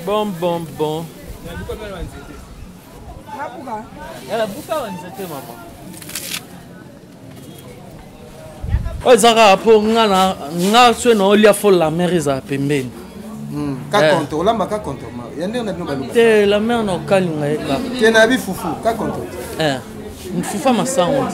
Bon. La bouka on c'était maman. Ozaka po nga so na olia fo la mer za pembeni. Ka konto lamba ka konto ma. Yande na bino balunga. Te la mer no kalinga eka. Te na bi fufu ka konto. Mfufa masango.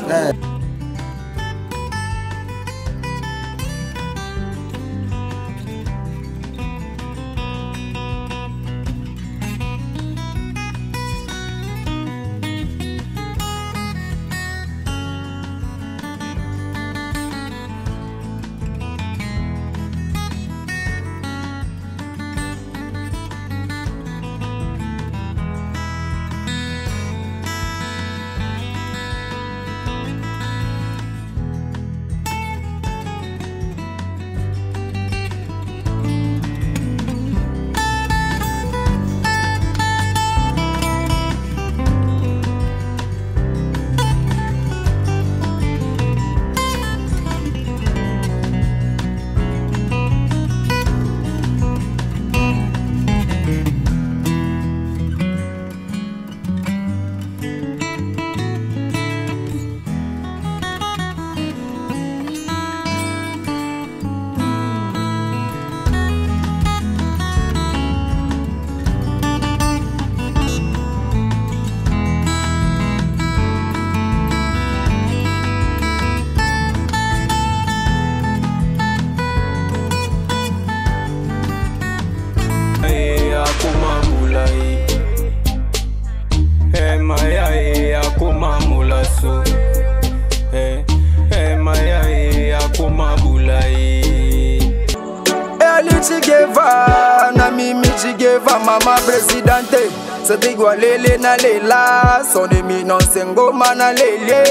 Mama presidente, se digwalele na lela, son éminence ngoma na lele.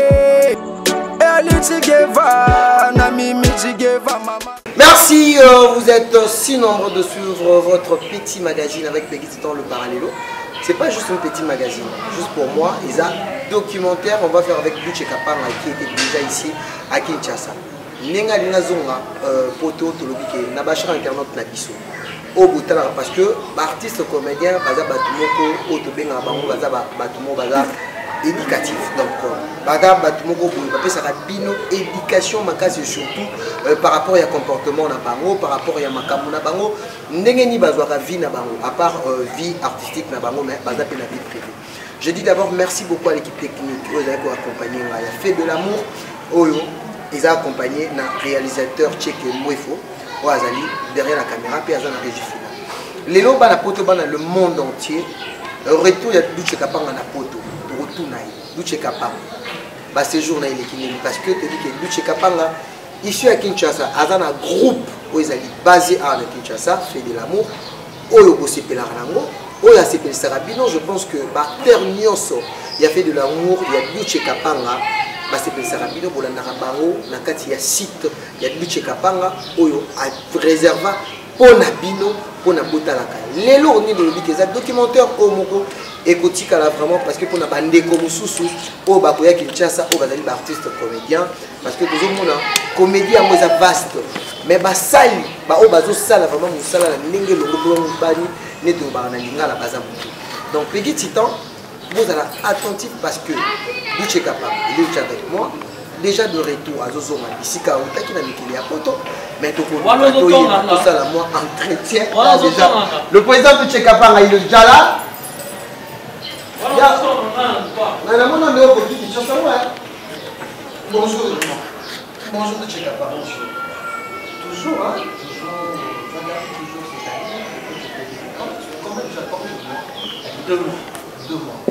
Merci, vous êtes si nombreux de suivre votre petit magazine avec Peggy Titan le Parallelo. C'est pas juste un petit magazine, juste pour moi, ils ont documentaire, on va faire avec Luche Kapanga qui était déjà ici à Kinshasa. Nenga Lina Zonga, poto, tolobike, nabachara internaute na biso. Au bout parce que artiste comédien baza batumoko otobenga bango baza batumo baza éducatif donc baza batumoko boye bapesa bino éducation makasi surtout par rapport à comportement na bango par rapport à makambo na bango ndenge ni bazwaka vie na bango à part vie artistique na bango mais baza pe na vie privée. Je dis d'abord merci beaucoup à l'équipe technique qui a accompagné il a fait de l'amour oyo ils ont accompagné na réalisateur Tcheke Mwefo Azali derrière la caméra puis Azana régie finale. Les lots bana poto bana le monde entier retour ya Luche Kapanga na poto retour na Luche Kapanga ba séjour na ile kineli parce que tu dis que Luche Kapanga ici à Kinshasa Azana groupe Azali basé à Kinshasa fait de l'amour oyo bosepela rango oyo asepela sarabino je pense que ba terre nyonso il a fait de l'amour il y a Luche Kapanga basepeli sarabino bolandaka bango na kati ya site ya Luche Kapanga oyo a réserva pona bino pona botalaka lelo oni lobi que ça documentaire o moko ekotika la vraiment parce que pona bandeko mususu o bakoya Kinshasa o bazali ba artiste comédien parce que toujours mona comédie yango eza vaste mais basali ba o bazo sala vraiment musala na ndenge longo bani neto ba na lingala baza mutu donc Peggy Titan vous allez attentif parce que Luche Kapanga il est avec moi déjà de retour à Zozoma ici quand on qui n'a mis à poto mais tout ça là moi entretien déjà le président Luche Kapanga il est déjà là bonjour bonjour Luche Kapanga toujours hein comment tu as porté 2 mois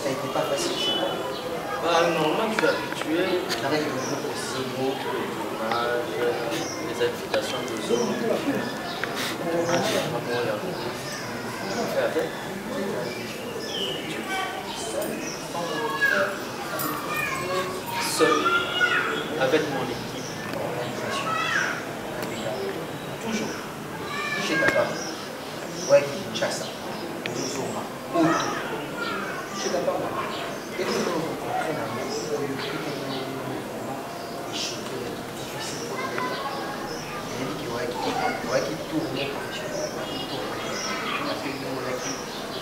ça a été pas facile chez moi. Bah normalement tu es habitué avec le groupe aussi, les invitations de zone. Seul, avec mon équipe, toujours. Chez Papa, ouais, Kinshasa, Zozoma, Oto. Chez Papa, et nous nous rencontrons dans le monde et choqué, difficile pour nous. Il dit qu'il y aurait qui tourne professionnel, parce que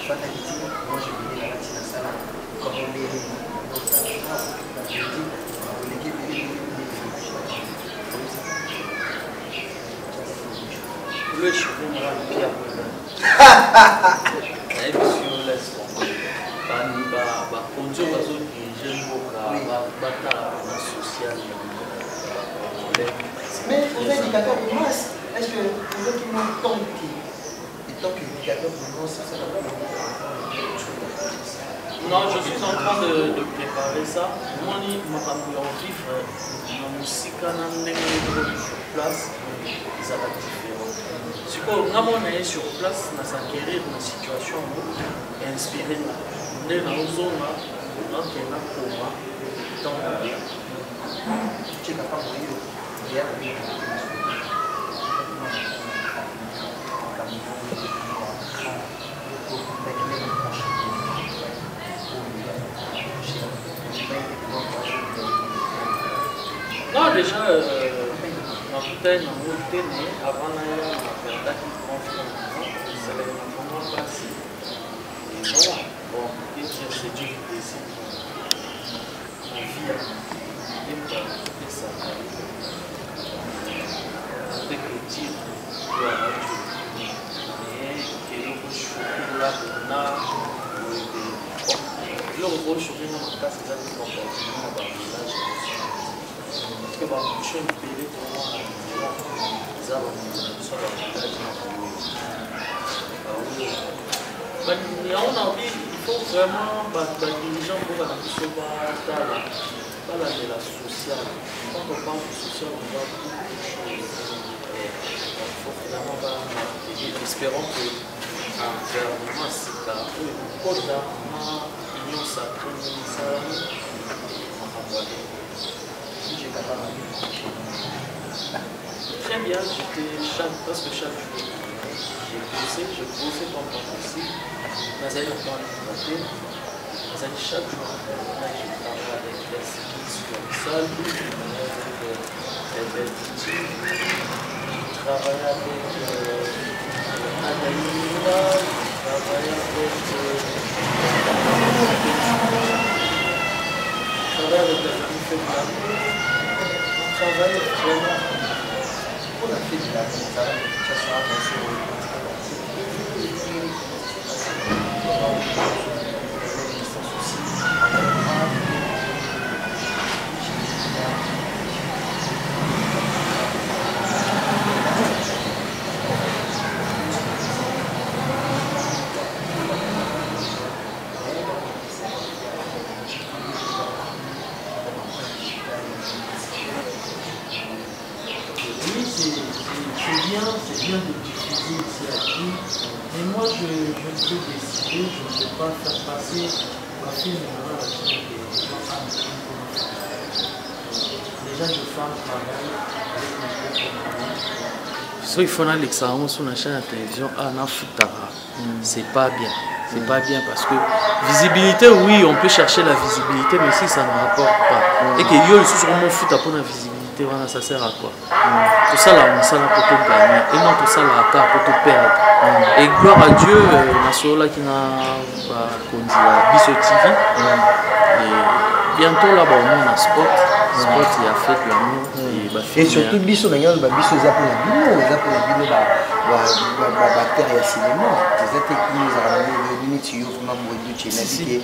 Fata Kiti, moi je venais la Latina Sala, comme on est le cheveu me rend bien. Et puis on laisse tomber. Bah, conduire les autres jeunes social. Mais pour l'indicateur de masse, est-ce que pour eux qui m'ont tant que l'indicateur de masse, ça va pas. Non, je suis en train de préparer ça. Moi, je suis en vivre dans la musique, sur place, ça va être différent. Si on est sur place, on va s'acquérir une situation inspirée. On est dans une zone, on a un coma, dans le bien. Tu n'as pas moyen de non, déjà, ma bouteille, avant d'aller à la période qui prend ça va vraiment passer. Et voilà, bon, c'est du plaisir. On vit et ça va. Avec le titre de la radio. Et que le chocolat là, on a le chocolat dans ma place, c'est ça qui est comportement dans le village. Parce que ma bouche est payée pour moi, ça va me dire, ça va me dire. On a envie, il faut vraiment les dirigeants pour la de la sociale. Quand on parle du social, on voit beaucoup de choses. Il faut vraiment espérons que vraiment c'est là où le code l'union sacrée, ça très bien, j'étais presque chaque jour. J'ai bossé comme pas possible. Nazali encore en liberté. Nazali chaque jour. Je travaille avec les skis sur le sol, avec les teaching. Je travaille avec Anaïla, je travaille avec la famille Fédéral. On travaille vraiment. On a fait de la ça sera dans ce c'est bien de diffuser ici à qui, mais moi je peux décider, je ne peux pas faire passer ma fille générale à qui déjà je fais un travail avec mes propres moyens. So il faut aller l'examen sur la chaîne de télévision à Nafutara. C'est pas bien. C'est pas bien parce que visibilité, oui, on peut chercher la visibilité, mais si ça ne rapporte pas. Et que yo, sur mon foot pour la visibilité, ça sert à quoi? Tout ça là, on s'en a pour tout gagner. Et non, tout ça là, pour tout perdre. Et gloire à Dieu, Nasola qui n'a pas Biso TV. Et bientôt là, on a sport. Sport, il a fait de l'amour. Et surtout, Biso, Biso, Biso, terre ya cinéma eza te ezala limite yo vraiment moeduce nayebi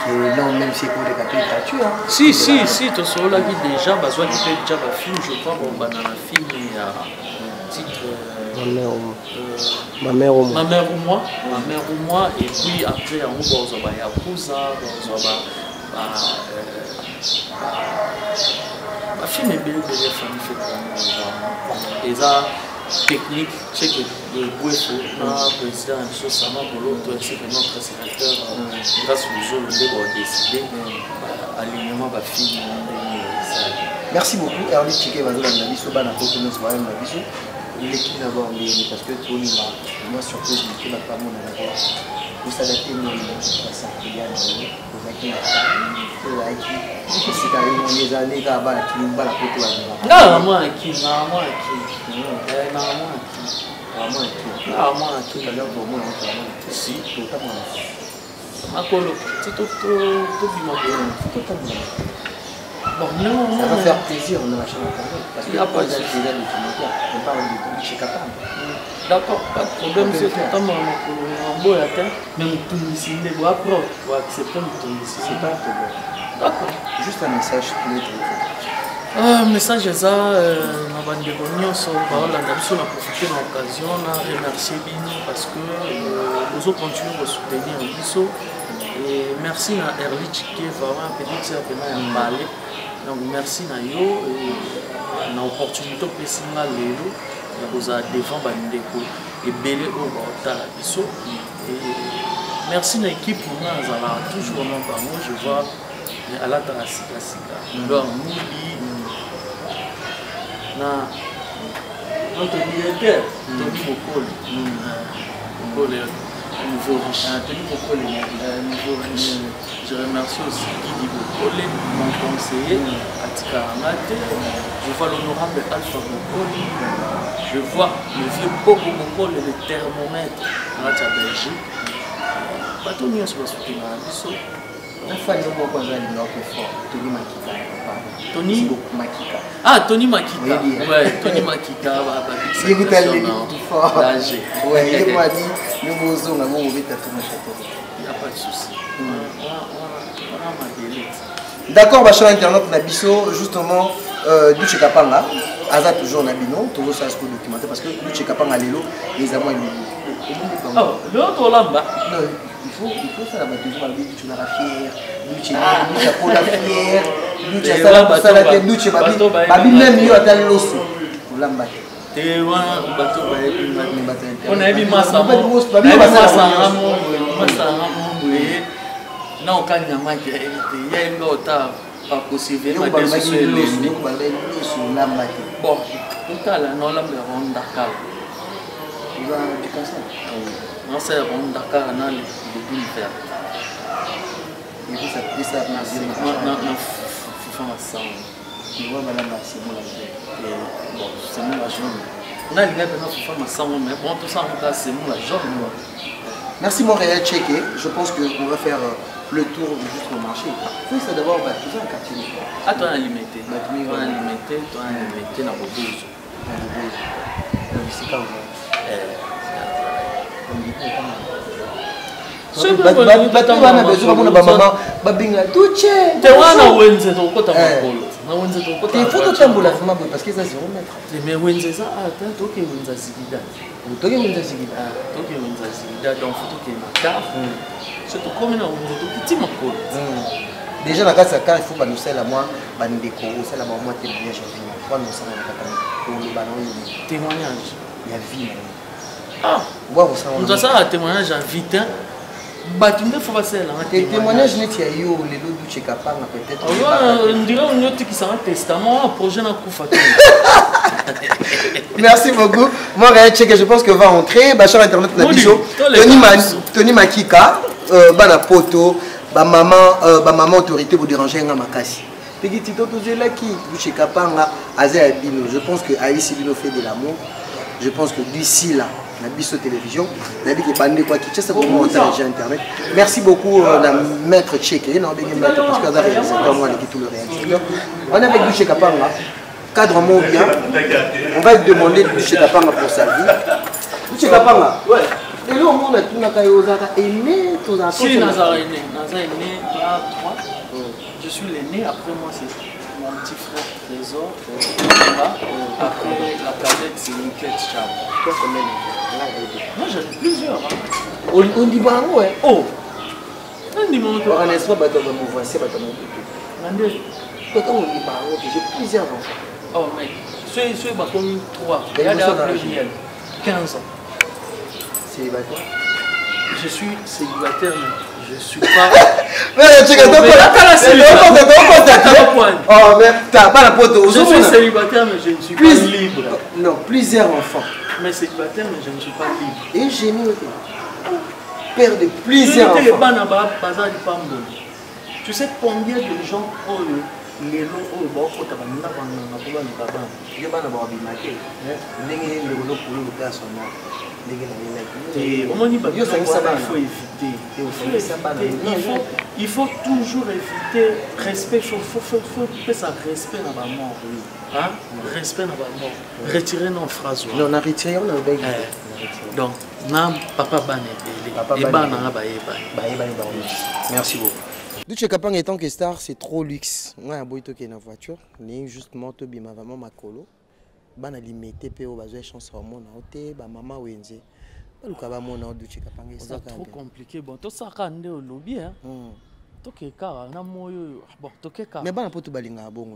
ke non même si pour les gratuit si tosololaki déjà bazwaki mpe déjà bafilme je crois bombana na filme ya titre ma mère au moi et puis après yango bozwa bayakuza bozwa bafilme ebele famille fait eza technique, c'est que le Bouessou, le président M. Sama Bolo, ainsi que notre sénateur, grâce au jour où on a décidé, alignement va finir. Merci beaucoup. Erli Tchike va nous donner la bana pour que nous soyons la biso. Il est qui d'abord parce que tout le monde, moi surtout, je ne peux pas mon avoir. Vous savez que nous sommes pour qui c'est quand même les années qui ont la photo. Non, moi qui si. Makolo, c'est tout bon, non, ça va faire plaisir on a la chaîne parce qu'il y a pas déjà documentaire on parle de chez Kapang. D'accord, pas de problème, c'est tout un beau à terre, mais tout ici, il est après, on va accepter tout ici, c'est pas un problème. D'accord. Juste un message message eza na bandeko nyonso baolanda biso na profite na occasion na remercier bino parce que bozocontinue kosoutenir biso et merci na Erlich qui est vraiment petite sœur pena ya mbale donc merci na yo na opportunité opesi nga lelo ya kozala devant bandeko ebele oyo baotala biso et merci na équipe nga azalaka toujours na bango je vois alataka sikasika lor mubi na notre directeur Tony Mokole nouveau riche Tony Mokole nouveau riche je remercie aussi Guy Mokole mon conseiller Atika Amate je vois l'honorable Alpha Mokole je vois le vieux Bobo Mokole le thermomètre dans la Belgique bateau nyonso basoutenaka biso nafani moko azali biloko fort Tony Makika Tony Makika Tony Makika ouais Tony Makika il est tout fort danger ouais il m'a dit nous bozonga ngo beta tout château il y a pas de souci on a ma bellette d'accord bachar internet na biso justement Duche Kapanga aza toujours na bino toujours ça ce documentaire parce que Duche Kapanga lelo les amours l'autre lamba il faut faire la bataille avec Duche na fière Duche pour la fière Duche ça la Duche babi même yo atali loso lamba te wana bato on a vu massa na okanya maki ya yenga ota pas possible ma décision est bon totala no lamba ronda kala du cancer non c'est ronda kala na le début faire et puis ça na fama sang tu vois madame c'est bon c'est mon la jaune on a l'idée de notre femme sang mais bon tout ça en cas c'est mon la jaune merci Montréal checké je pense que on va faire le tour jusqu'au marché. Il faut d'abord baptiser un quartier. Toi, on a limité. Toi, on a limité dans le bouge. C'est pas parce que ça c'est remettre. Mais Wenze ça attends toi que Wenze Zigida. Toi que Wenze Zigida. Toi que Wenze Zigida donc faut que ma surtout comme on a petit makolo. Déjà la carte il faut nous faire la moi bandeko c'est la moi témoignage pour nous ça pour le ballon témoignage il y a vie. On doit ça témoignage en vite. Batumbe faut passer là. Témoignage net ya yo les lots du Kapanga peut-être. On dirait on note qui ça un testament un projet na kufa. Merci beaucoup. Moi je pense que va entrer Bachar internet na biso. Tony Makika bana poto ba maman autorité pour déranger nga makasi. Petit toto zelaki du Kapanga Azé Bino. Je pense que Aïssi Bino fait de l'amour. Je pense que d'ici là la biso télévision, la vie qui est bandée quoi qui ça pour moi internet. Merci beaucoup maître Tchéké, non bien maître parce que c'est pas moi qui tout le réalisateur. On est avec Duche Kapanga, cadre mon bien. On va lui demander Duche Kapanga pour sa vie. Duche Kapanga, ouais. Et là, on a tout Nakayoza aimé tous enfants. Si Nazar est né, là 3. Je suis l'aîné, après moi c'est mon petit frère Trésor, après la cadette c'est Niket Chab. Moi j'en ai plusieurs. On dit bravo, ouais. Oh! On dit mon tour. On n'est pas battu dans mon voisin, battu dans mon côté. Quand on dit bravo, j'ai plusieurs enfants. Oh mec, ceux qui ont 3, il y a pluriel, 15 ans. Célibataire? Je suis célibataire, mais je suis pas. Mais tu es oh, mais t'as pas la pote aux je suis célibataire, mais je ne suis pas libre. Non, plusieurs enfants. Mais célibataire, mais je ne suis pas libre. Et génial. Père de plusieurs enfants. Tu sais combien de gens ont eu les lots au bord au tabac? Il faut toujours éviter respect. Il faut ça respect dans la mort. Hein? Respect dans la mort. Retirer nos phrases. Non, on a retiré, on a oublié. Donc, papa merci beaucoup. Duche Kapang étant que star, c'est trop luxe. Moi, j'ai besoin de voiture. J'ai justement vraiment ma colo. Je suis limité, je suis chance à mon auto, maman Wenze. C'est trop compliqué. Bon, tout ça, c'est au lobby. Mais bon, pour tout balinga bon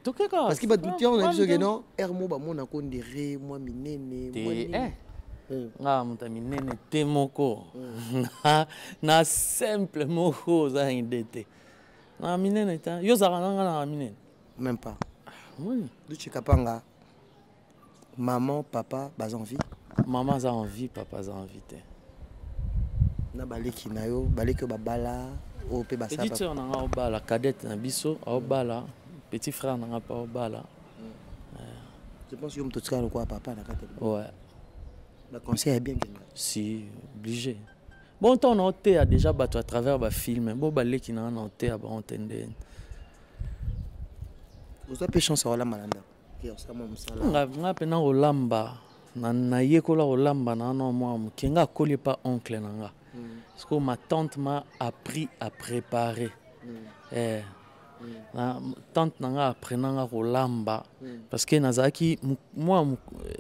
parce que bah tout on a vu que non Hermo ba mon akondere moi minene nga minene te moko na simple moko za indete na minene ta yo za na minene même pas oui Duche Kapanga maman papa bas envie maman a envie papa a envie te na baleki na yo baleki babala o pe basaba petit on a obala cadette na biso obala petit frère n'a pas obala je pense que tu as quoi papa na kate ouais la conseil est bien si obligé bon ton noté a déjà battu à travers ba film bon baleki na noté a ba entendre vous avez chance à la malanda nga pena olamba na yekola olamba na no moi kenga koli pas oncle nanga parce que ma tante m'a appris à préparer ma tante nanga apprenanga olamba parce que nazaki moi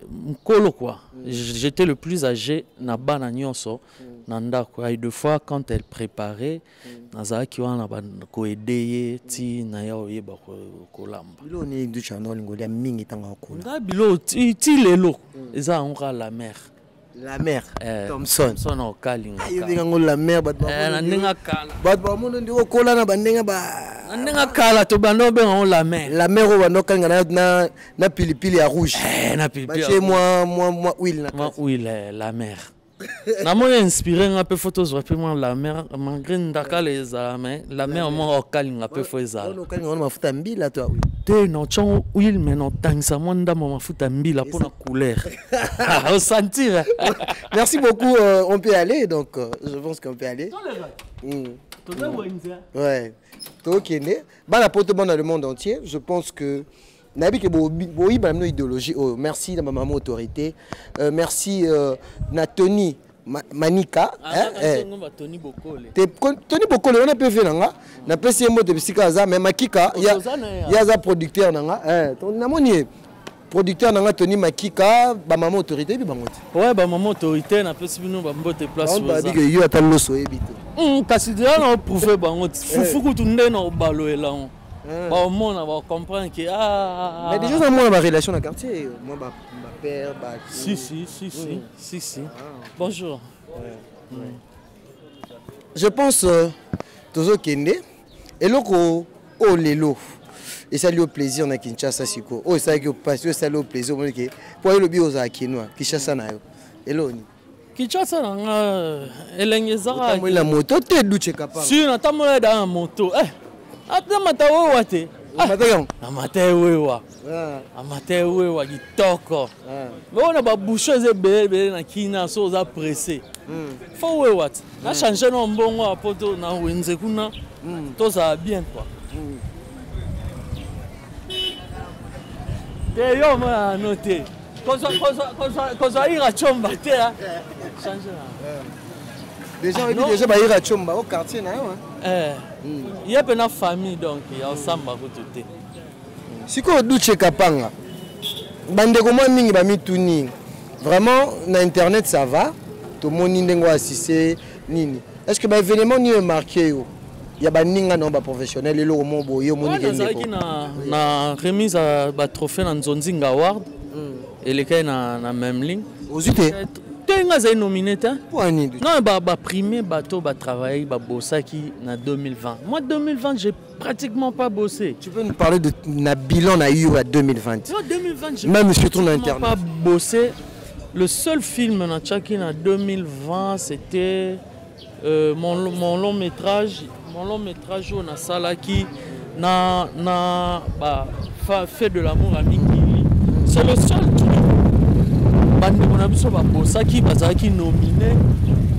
mkolo quoi j'étais le plus âgé na bana nyonso na ndako et deux fois quand elle préparait nazaki wana ba ko aider ti na ya oyeba ko lamba bilo ni du chano lingolia mingi tanga ko nga bilo ti lelo eza onka la mère Thompson au kalinga ayo binga la mère bat na ninga kala bat ba mono ndi okola na bandenga ba ninga kala to bano be on la mère o bano kanga na pilipili ya rouge na pilipili chez moi huile na moi huile la mère na mo inspiré un peu photos rapidement la mère malgré ndaka les mais la mère moi au kalinga peu fo ezala on kalinga on mafuta mbila toi te no chon huile mais non tangisa mo ndamo mafuta mbila pour la couleur au sentir. Merci beaucoup on peut aller donc je pense qu'on peut aller ouais OK bah la pote dans le monde entier je pense que nabi que boyi ba idéologie oh merci ma maman autorité merci na Tony Manika Tony Bokole Tony Bokole on a peu fait nanga na pesi mo de bisika za mais Makika ya za producteur nanga na moni producteur nanga Tony Makika ba maman autorité bi bangoti ouais ba maman autorité na pesi bino ba mbote place on ba dit que yo ata loso ebito kasi déjà on prouver bangoti fufu tunde na obaloela on bon on va comprendre que mais déjà dans moi ma relation dans quartier moi ma père si bonjour je pense tozo kende eloko o lelo et ça lui au plaisir na Kinshasa siko oh ça que passion ça lui au plaisir moi que pour le bio za kinwa Kinshasa na yo eloni Kinshasa na elengezaka moi la moto te Duche Kapanga si na tamola dans moto atamata wewe te amata wewe kitoko bona ba boucheuse ebele na kina so za pressé faut wewe na changer no mbongo apoto na wenze kuna to ça bien quoi te yo ma noter koza ira chomba te changer déjà ba ira chomba au quartier na yo il y a une famille donc il y a ensemble tout. Si ko Duche Kapanga bande ko moi mingi ba mituni vraiment na internet ça va tout monde ndengo assisté nini est-ce que ba événement ni marqué yo ya ba ninga non ba professionnel le mo boyo mo ni na remise ba trophée na Nzonzinga Award et les cas na même ligne aux UT tenga za nominé ta non ba primé bateau ba travailler ba bossaki na 2020 moi 2020 j'ai pratiquement pas bossé. Tu peux nous parler de na bilan na eu à 2020 non 2020 même surtout na internet pas bossé le seul film na tchaki na 2020 c'était mon long métrage on a salaki na ba fait de l'amour à Mikili c'est le seul truc bandeko na biso babosaki bazalaki nominé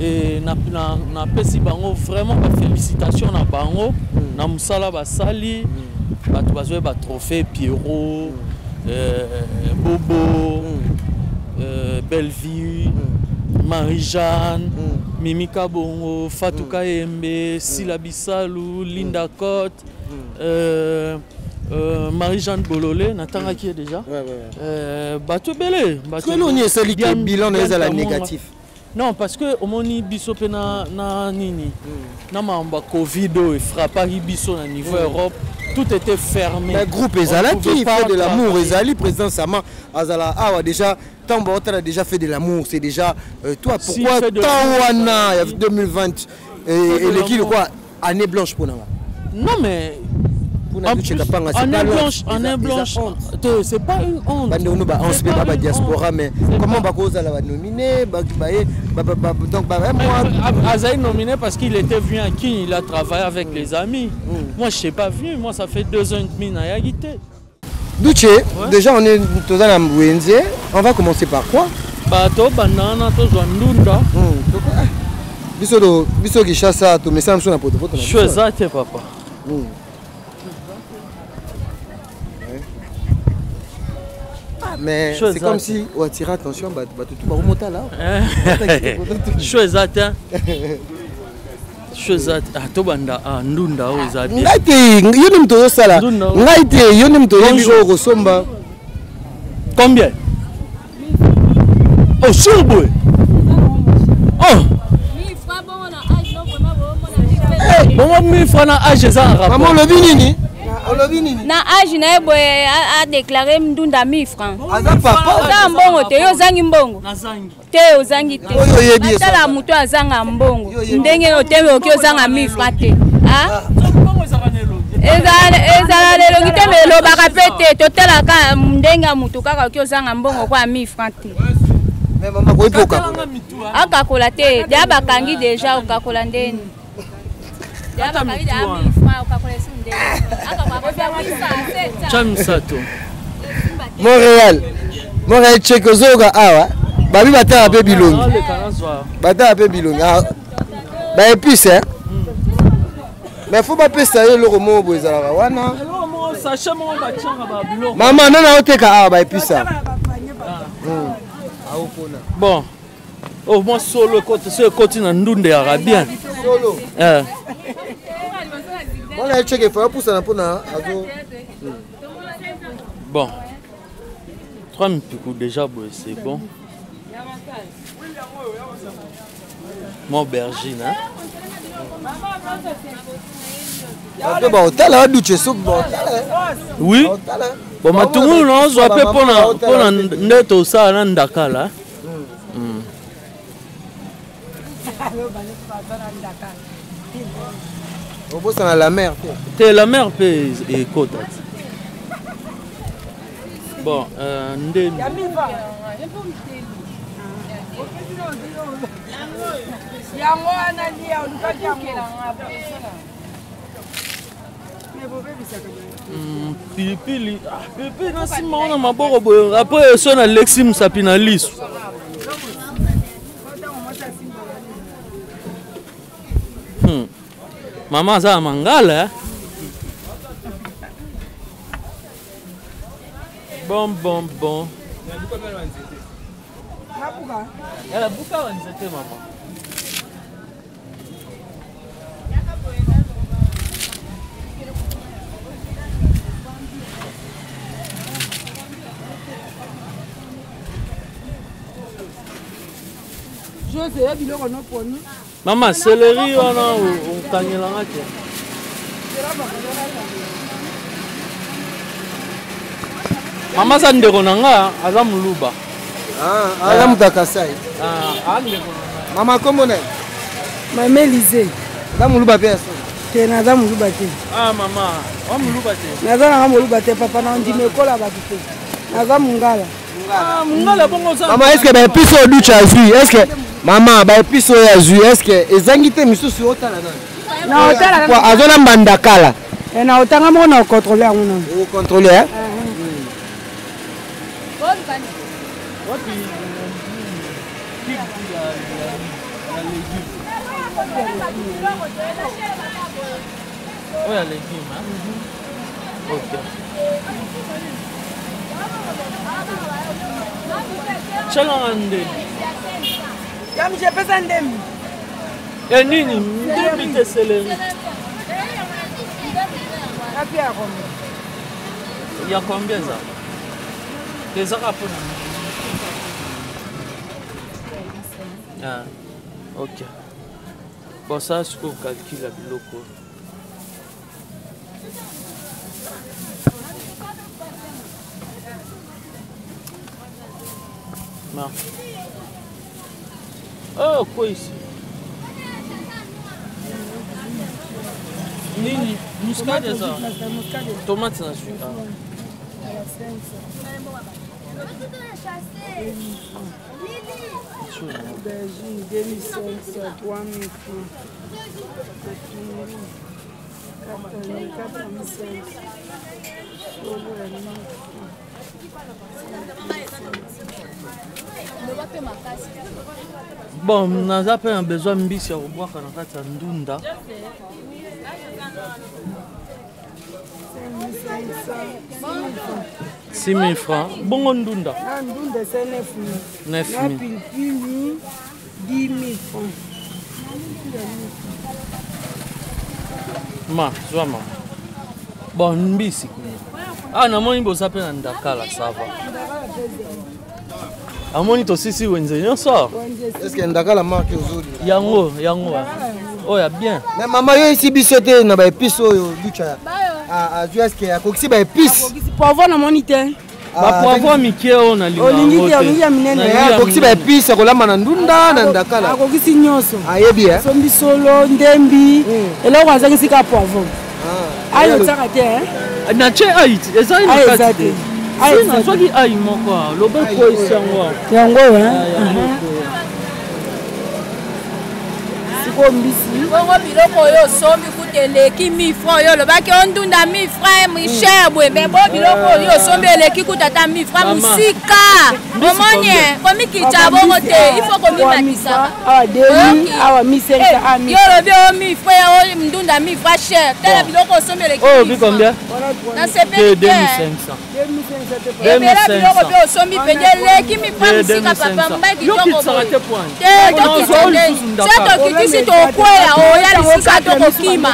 et na pesi bango vraiment ba félicitations na bango na musala basali bato bazwe ba trophée Pierrot Bobo Bellevue Marie-Jeanne Mimika Bongo Fatou Kayembe Sila Bisalou Linda Cotte Marie-Jeanne Bololé natanga qui est déjà bato belé bato on est celui qui bilan est la négatif. Non, parce que au moni biso pena na nini na mamba Covid et frappari biso na niveau Europe, tout était fermé. Le groupe Ezala qui fait de l'amour, Ezali président Sama Azala ah déjà Tambo a déjà fait de l'amour, c'est déjà toi pourquoi Tawana 2020 et l'équipe quoi année blanche pour nous. Non mais année blanche, c'est pas une honte. On se fait pas diaspora, mais comment on va la nominer? Donc, Azaï nominé parce qu'il était venu à qui il a travaillé avec les amis. Moi, je ne suis pas venu. Moi, ça fait 2 ans et demi à Yagité. Douche, déjà, on est dans la Mwenze. On va commencer par quoi? Bato, banana, to Ndunda. Biso qui chasse ça, tu mets ça sur la pote. Je suis exact, papa. Mais c'est comme si on attire attention, tout va remonter là. Je suis exact. Je suis exact. Ah, Tobanda, Ndunda, Ozabi. Yonim to sala. Ngaite, yonim to yebiro Rosomba. Combien? Oh, surboy. Oh. Bon, 1000 francs na âge ça. Maman le binini. Na âge na ebo a déclaré Ndunda 1000 francs. Aza papa. Za mbongo te yo zangi mbongo. Nazangi. Te yo zangi te. Tala muto azanga mbongo. Ndenge oteme okyo zanga 1000 francs te. Ah? Ezala lelo ngiteme lo bakapete totala ka ndenga muto kaka okyo zanga mbongo kwa 1000 francs te. Mais maman ko ipoka. Akakola te. Dia bakangi déjà okakola ndeni. Montréal Tchekozoga awa babi bata ape bilongi bata ape bilongi ba épice mais faut pas pesa yo loko mo bozala wana maman nana oteka awa ba épice bon au moins solo côté ce côté na Ndunde arabien solo voilà, check il faut pousser un peu na bon 3000 pico déjà c'est bon mon bergine hein oui bon matungu non zo ape pona ndeto sa na ndakala on bosse dans la mer. T'es la mer et côte. Bon, ndé. Pilipili. Pilipili na sima ona maboko boyo. Après son Alexis Musapina lisu. Maman ça mangala. Bon. Elle a beaucoup de nzete maman. José, biloko no poni. Maman, céleri wana on kanyelanga te. Maman ça ndeko nanga aza muluba. Ala mutakasai. Ndeko nanga. Maman kombo na. Mama Elise. Aza muluba pe aso. Te naza muluba te. Maman, wa muluba te. Naza na muluba te papa na ndime kola ba te. Naza mungala. Mungala bongo ça. Maman, est-ce que ba piso ducha azui? Est-ce que maman ba piso ya azui? Est-ce que ezangite misusu otala nani? Na otala kwa azona mbandakala. Na otanga mo na contrôler ngona. O contrôler hein? Oh, il y a légumes, hein? Ok. Chalande. Yam j'ai pas d'endem. Et nini, ndembi te céleri. Il y a combien ça? Des arapes. Ah, ok. Bon, ça, c'est qu'on calcule avec le loco. Non. Oh, quoi ici? Nini, muscade ça? Tomate, ça suit. Aubergine, 2500, 3000 francs. 4500. Bon, nous avons besoin de mbisi ya boire na kati ya ndunda. 6 000 francs. Bongo ndunda. Ndunda c'est 9 000. 9 000. Pilipili, 10 000 francs. Ma, zwa ma. Bon, mbisi. Ah, namoni boza pe na ndakala, ça va. Amoni to sisi wenze nyonso. Est-ce que ndakala marque aujourd'hui? Yango. Oh, ya bien. Mais maman yo ici bisoté na ba épice oyo ducha. Ah, tu est-ce que akokisi ba épice? Poivron na monite. Ba poivron mikie o na linga. Olingi ya minene. Akokisi ba épice kolamba na ndunda na ndakala. Akokisi nyonso. Ayebi hein? Sombi solo, ndembi. Eloko azangisi ka poivron. Ayo tsaka te hein? Na che aiti, ezali na kati. Ayi na soki ayi moko, lobe ko isango. Yango hein? Mbisi bongo biloko oyo sombi kuteleki 1000 francs yo lobaki ondunda 1000 francs Michel bwembe bo biloko oyo sombi eleki kutata 1000 francs musika omonye komikita bongo te il faut komimakisa demi awa misenga ami yo lobi o 1000 francs o ndunda 1000 francs cher tala biloko sombi eleki oh bi combien na sepe 2500 2500 biloko pe sombi pende eleki 1000 francs musika papa mbai kitoko te tokwea oya lisika tokokima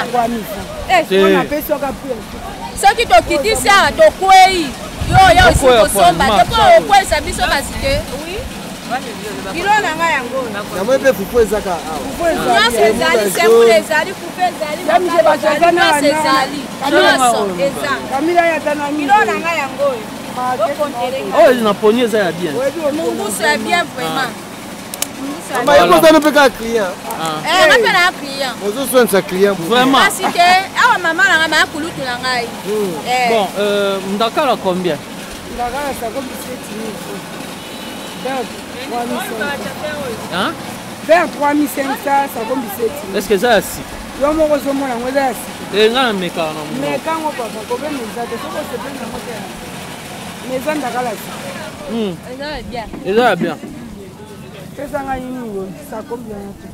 soki tokitisi awa tokwei yo oya osi kosomba toko okwesa biso kasi te kilo na ngai yango namoi mpe fufu ezaka awa nyonso ezali sembule ezali fufu ezali nyonso ezali nyonso eza kilo na ngai yango oyo naponi eza ya bien munguso ya bien vraiment maman yo kozana mpe kaka client nga mpe na client ozosoinisa client vraiment kasi te awa mama na ngai maya kulutu na ngai bon ndakala combien ndakala sakobi 7 000 vers 3500 sakobi 7 000 est-ce que eza ya sika yo moko ozomona yango eza ya sika nga na mekaka na mo mekango papa kobema eza te soko osepeli yango te mais eza ndakala sika eza ya bien pesa ngai nini yo sakobi yango te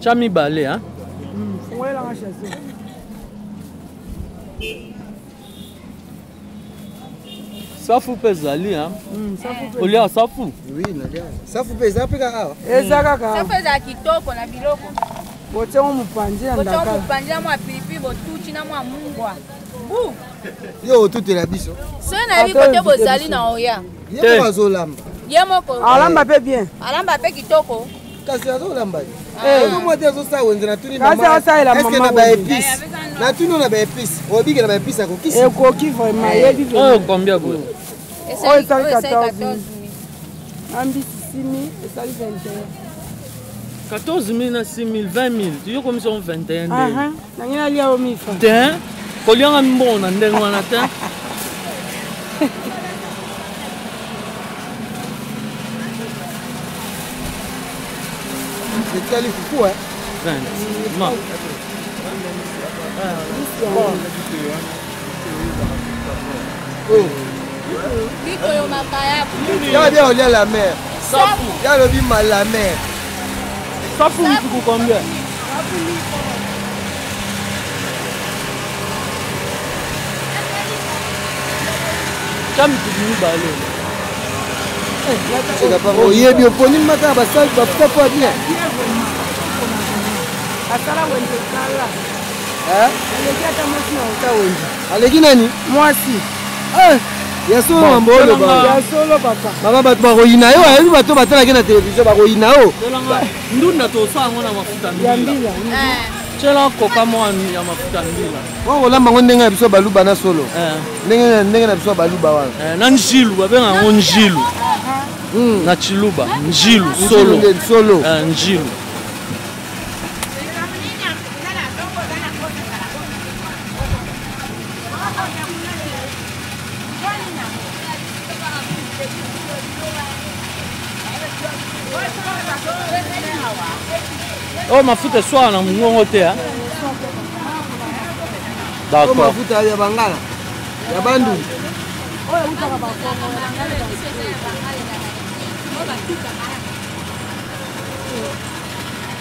tya mibale hein? Fungolelanga chasse safu mpe ezali olia safu safu mpe eza mpe kaka awa eza kaka safu eza kitoko na biloko botiango mopanzi ya ndakala botiango mopanzi na mwa pilipili botuti na mwa mungwa yo otutela biso soki nayebi kote bozali na oya ye moko azolamba ye moko alamba mpe bien alamba mpe kitoko kasi azolamba omwa te azosala wenze natuni kasi asalela eske na baépice natuni oyo na baépice obike na baépice akokisi ekoki vraiment yebi oyo combien boye oyo esali 14 000 ambisi 6 000 esali 14 000 na 6 000 20 000 tuyo komisa 21 nde nangi nalia o mifa te kolianga mbona ndenge wana te etali fufu Bien, on est à la mer. Il y a le bim à la mer. Ça fout combien? Il bien poni maka basal bafuta pas bien. Atala wende kala. Aleki nani? Mwasi. Ya solo mambolo ba. Ya solo papa. Baba bato bakoyina yo, ayebi bato batalaki na télévision bakoyina yo. Ndunda tosanga na mafuta ya mbila. Chela koka mwani ya mafuta mbila. Wao lamba ngo ndenge na biso baluba na solo. Ndenge na biso baluba wana. Na njilu babenga ngo njilu. Na chiluba njilu solo. Njilu. Oh, mafuta soa na mungongo te hein. D'accord. Mafuta ya bangala. Ya bandu.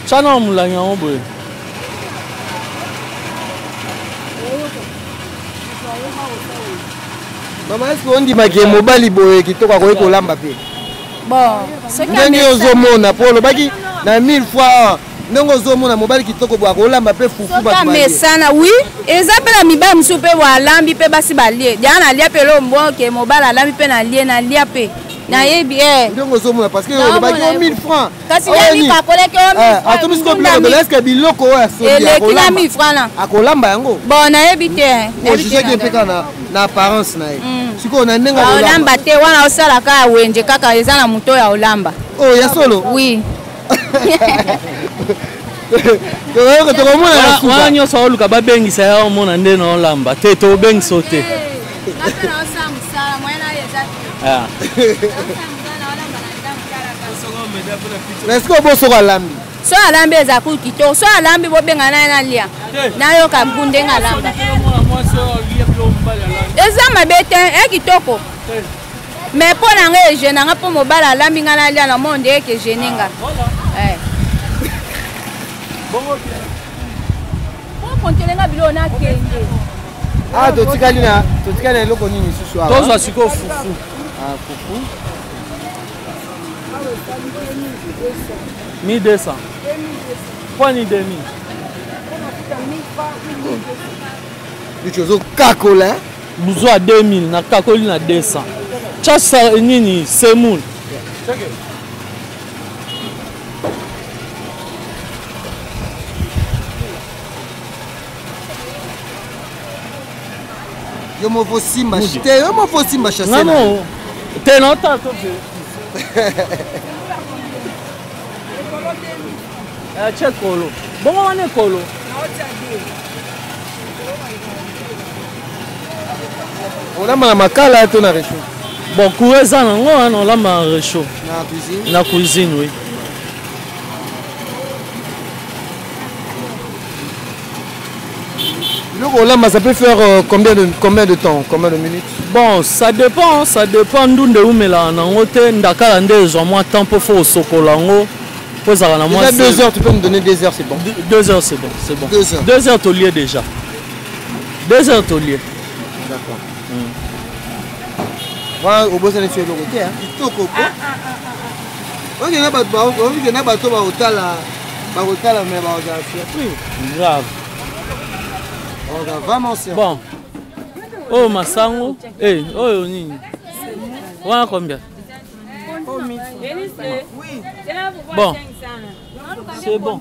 Chana mulanya oboye. Mama, est-ce qu'on dit que mobali boye kitoko ko kolamba pe? Bon, ce qui ndenge ozomona polo baki na 1000 fois ndenge ozomona mobali kitoko bwa kolamba pe fufu ba mesana oui eza pe na mibali musu pe wa lambi pe basi balie diana lia pe lo mboke mobali lambi pe na lia pe na yebi ndenge ozomona parce que le baki 1000 francs kasi yani kakole ke 1000 francs atomis ko biloko est-ce que biloko oya so ya kolamba 1000 francs na akolamba yango bon na yebi te na yebi te pe kana na apparence na ye siko na ndenga olamba te wana osala ka wenje kaka eza na muto ya olamba oh ya solo oui wana nyonso aoluka babengisa ya omona nde na olamba te tobengisa o te est-ce que obosoko alambi so alambi eza ku kitoko so alambi bobenga naye nalia nayoka ngu ndenge alamba eza mabe te kitoko mais mpo na nga egene nga mpo mobali alambi nga nalia na monde eke egene nga kontelenga bilo nakende totikali na eloko nini susu awa tozwa sikoyo fufu fufu 1200 kwani demi bicho ozokakola buzwa 2000 na kakoli na 200 chasa nini semoun yo mofo simba te yo mofo simba chasse na te no ta to be che kolo bongo wane kolo olamba na makala to na réchaud bon kueza nango wana olamba na réchaud na cuisine oui ça peut faire combien de temps, combien de minutes? Bon, ça dépend d'où umela nango te ndakala nde zo moi temps pour faire sokola ngo pour ça na moi 2 heures, tu peux me donner 2 heures, c'est bon. 2 heures c'est bon, c'est bon. 2 heures. 2 heures au lieu déjà. 2 heures au lieu. D'accord. Voilà, au bout de tu es le côté hein. Kitoko ko. On est na bato ba otala mais ba oza surpris. Grave. On va vraiment surpris. Bon. Oh masango, oh nini? Wana combien? Oui. Bon. C'est bon.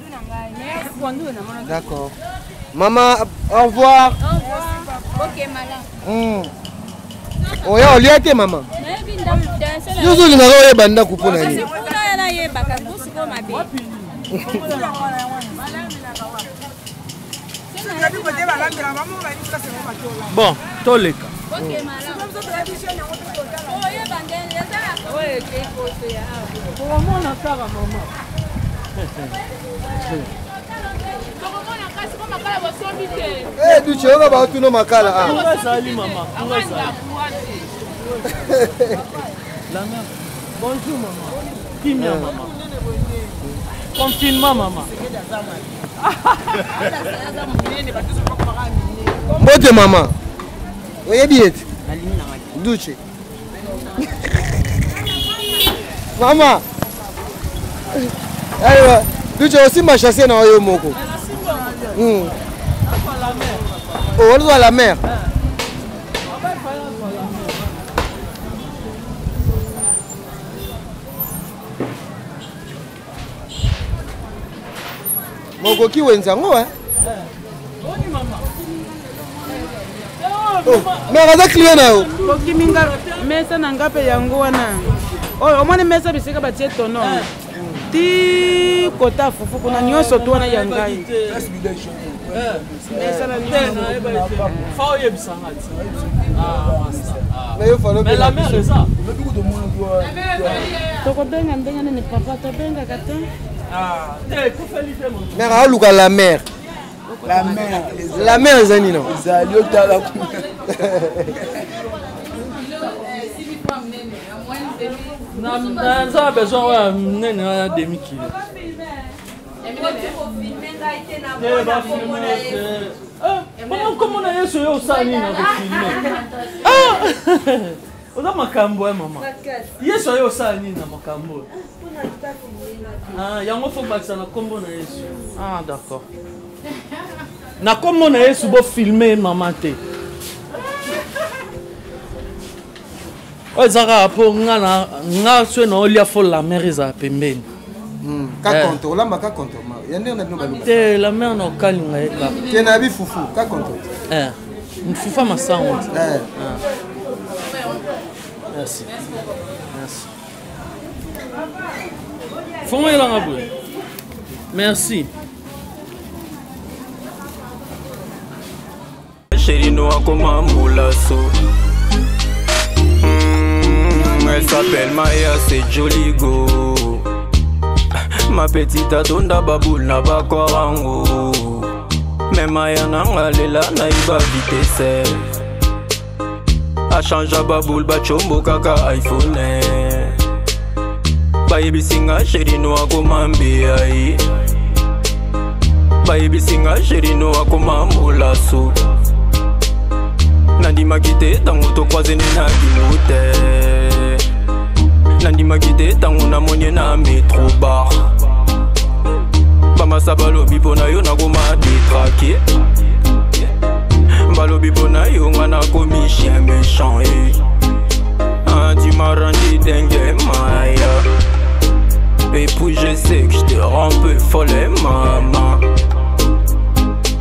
D'accord. Maman, au revoir. Ok, madame. Oya oliate maman. Yozo linga oye banda kupona ni. Bon, toleka. Eh, Duche, on va voir tout nos makala. Salut maman. La mère. Bonjour maman. Qui m'a maman? Confinement maman. Mbote maman. Oye bien. Duche. Maman. Allez, Duche aussi m'a chassé dans yo moko. Oh, on doit la mer. Moko ki wenzango hein? Oh, mais on a client na yo. Koki minga mesa na ngape yango wana. Oh, omone mesa bisika batie tono. Ti kota fufu kuna nyonso to wana yangai. Mesa na mais la mère est ça. Toko benga ndenga ne papa to benga kata. Ah, Mère a luka la mer. La mer zani non. Zalio tala. Ça a besoin de demi-kilo. Comment on a eu ce Osani dans le film? On a Makambo, maman. Yes, on a eu Osani dans Makambo. Ah, il y a un mot pour ça, ah, d'accord. Na comme on a eu ce beau filmé, maman. Oh, Zara, pour nga sur na olia fo la mer isa pembeni. Ka konto, la maka konto. Yande on a bien te la mer no kalinga eka. Te na bi fufu, ka konto. Mfufa masango. Merci. Merci. Fongo ela ngabwe. Merci. Chérie noa comme un moulasso. Elle s'appelle Maya, c'est joli go. Ma petite atonda baboule na bakwarango. Mais Maya nanga lela na iba vitesse. A changea baboule bachombo kaka iPhone. Baby singa chérie noa comme un B.I. Baby singa chérie noa comme un moulasso. Nandi makite tango to croisé na bimote. Nandi makite tango na monye na métro bar. Bama sabalobi pona yo na goma détraqué. Balobi pona yo ngana komi chien méchant. Ah, tu m'as rendu dingue Maya. Et puis je sais que je te rends un peu folle maman.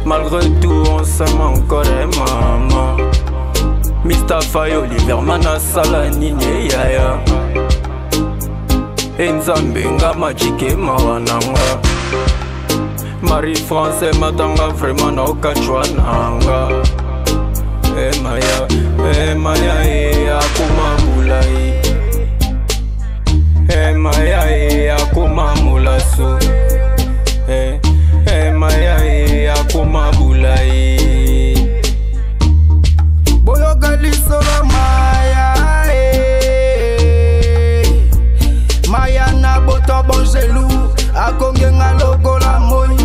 Malgré tout on s'aime encore maman. Mustafa Oliver Manasala Nini Yaya Enzambe nga majike mawananga Marie-France matanga vraiment na okachwa nanga Maya akuma mulai Maya akuma mulaso Maya akuma bulai Boyo galisora Maya Maya na boto bonjelou Akonge nga logo la moi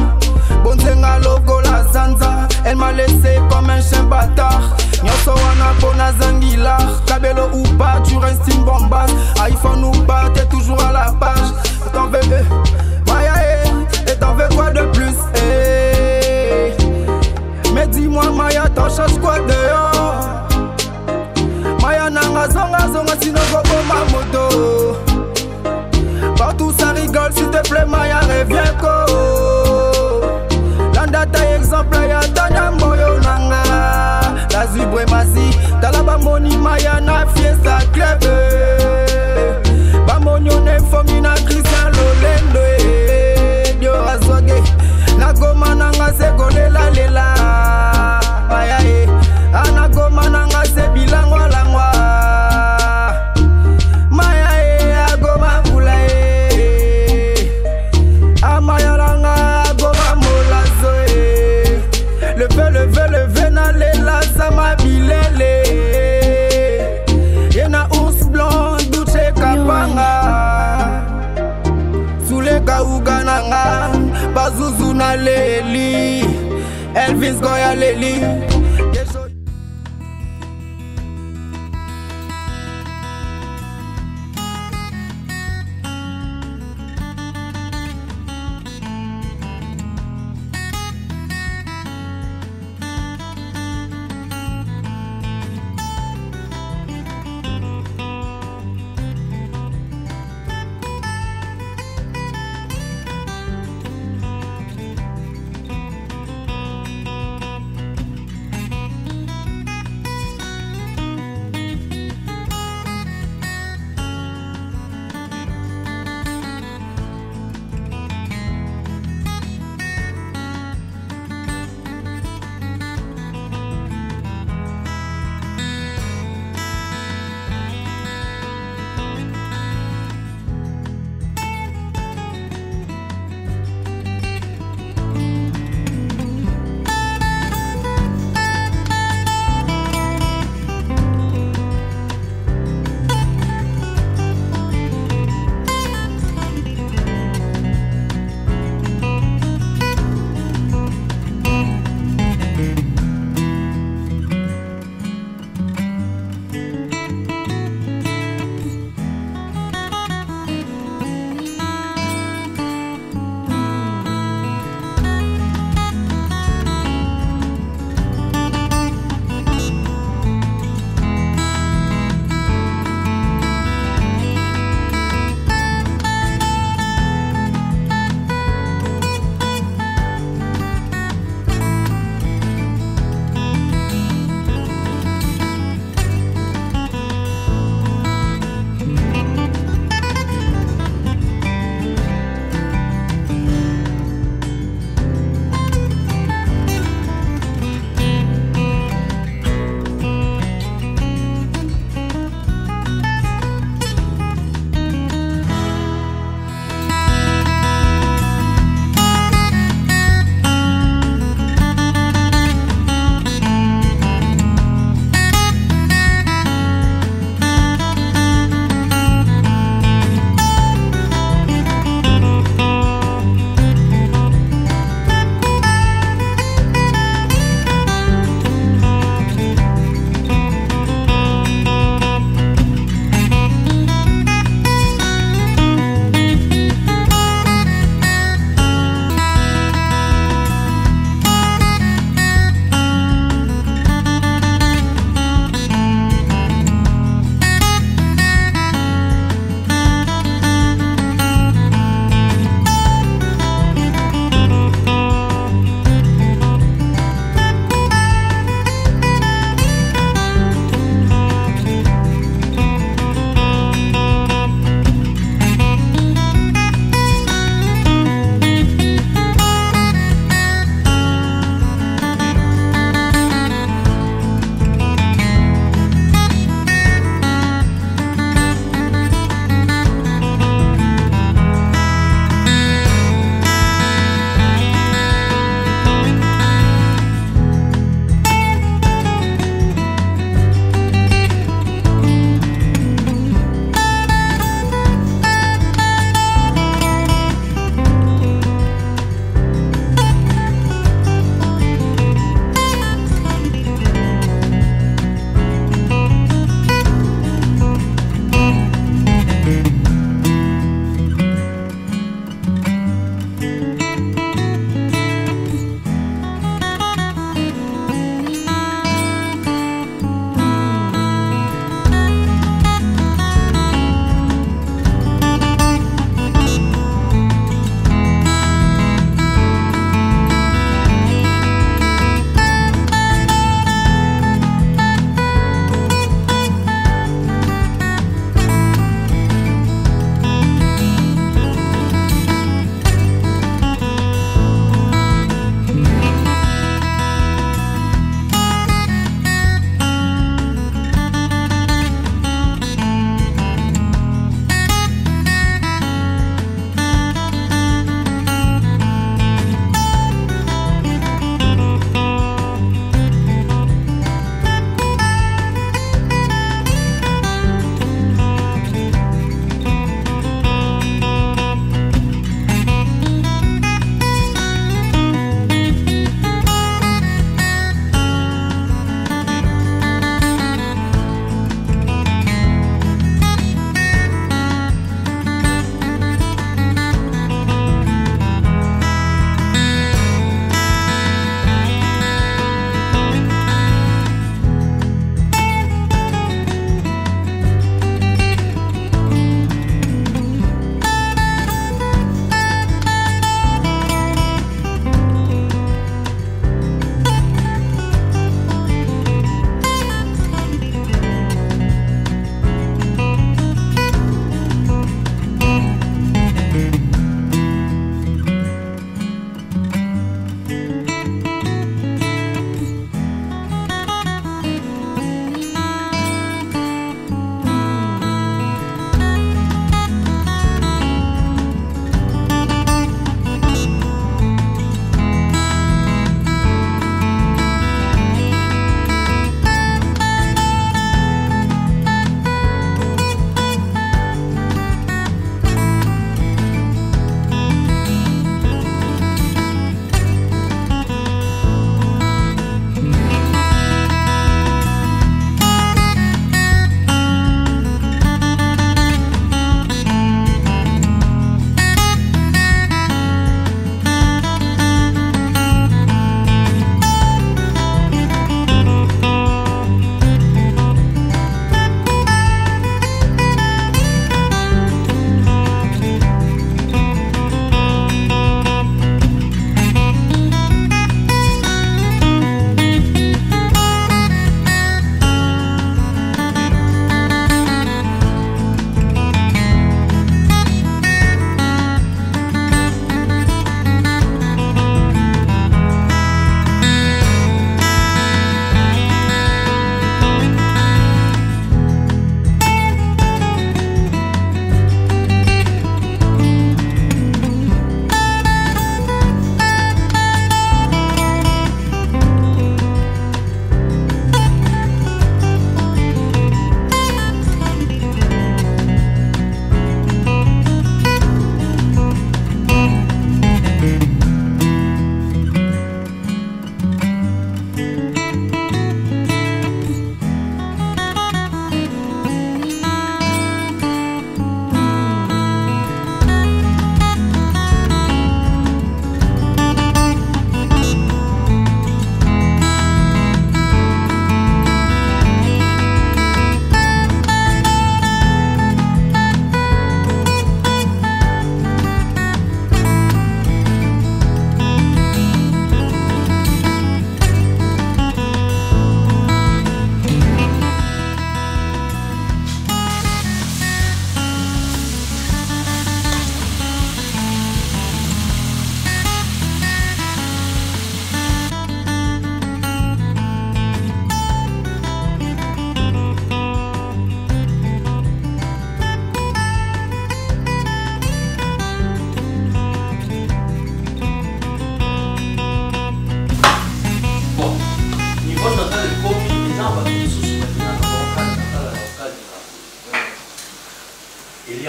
Bonze nga logo la zanza Elle m'a laissé comme un chien bâtard Nyonso wana pona zangila Kabelo ou pas tu restes une bombasse iPhone ou pas t'es toujours à la page T'en veux Maya et t'en veux quoi de plus Mais dis-moi Maya t'en cherches quoi dehors Maya nanga zonga sinon gogo ma moto Partout ça rigole s'il te plaît Maya reviens ko Landa ta exemple ya tanya moyo nanga La zubre masi Talaba moni Maya na fiesta club Bamonyo Leli, Elvis Goya Leli.